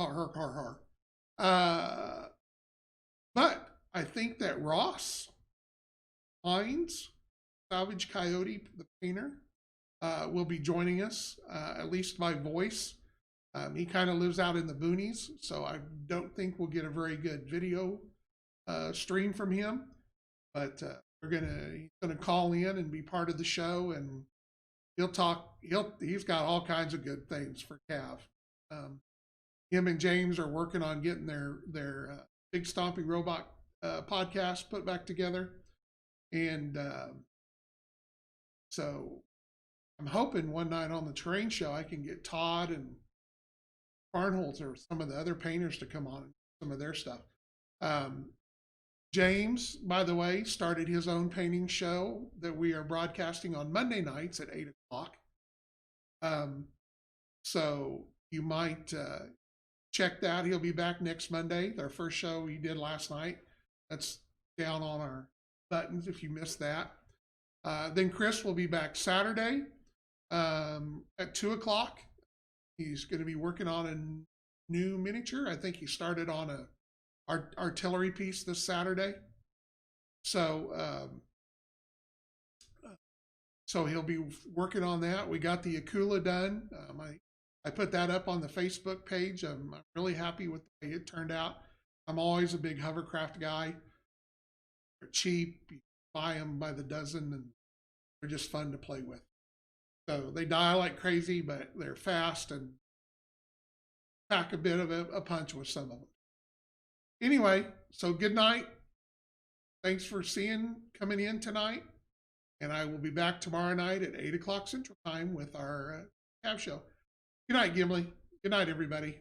But I think that Ross Hines, Savage Coyote, the painter, will be joining us, at least by voice. He kind of lives out in the boonies, so I don't think we'll get a very good video stream from him. But he's gonna call in and be part of the show, and he'll talk. He's got all kinds of good things for Cav. Him and James are working on getting their Big Stomping Robot podcast put back together, and so I'm hoping one night on the terrain show I can get Todd and Farnholtz or some of the other painters to come on some of their stuff. James, by the way, started his own painting show that we are broadcasting on Monday nights at 8 o'clock. So you might check that. He'll be back next Monday. Our first show he did last night. That's down on our buttons if you missed that. Then Chris will be back Saturday at 2 o'clock. He's going to be working on a new miniature. I think he started on a artillery piece this Saturday. So he'll be working on that. We got the Akula done. I put that up on the Facebook page. I'm really happy with the way it turned out. I'm always a big hovercraft guy. They're cheap. You buy them by the dozen, and they're just fun to play with. So they die like crazy, but they're fast and pack a bit of a punch with some of them. Anyway, so good night. Thanks for coming in tonight. And I will be back tomorrow night at 8 o'clock Central Time with our Cav show. Good night, Gimli. Good night, everybody.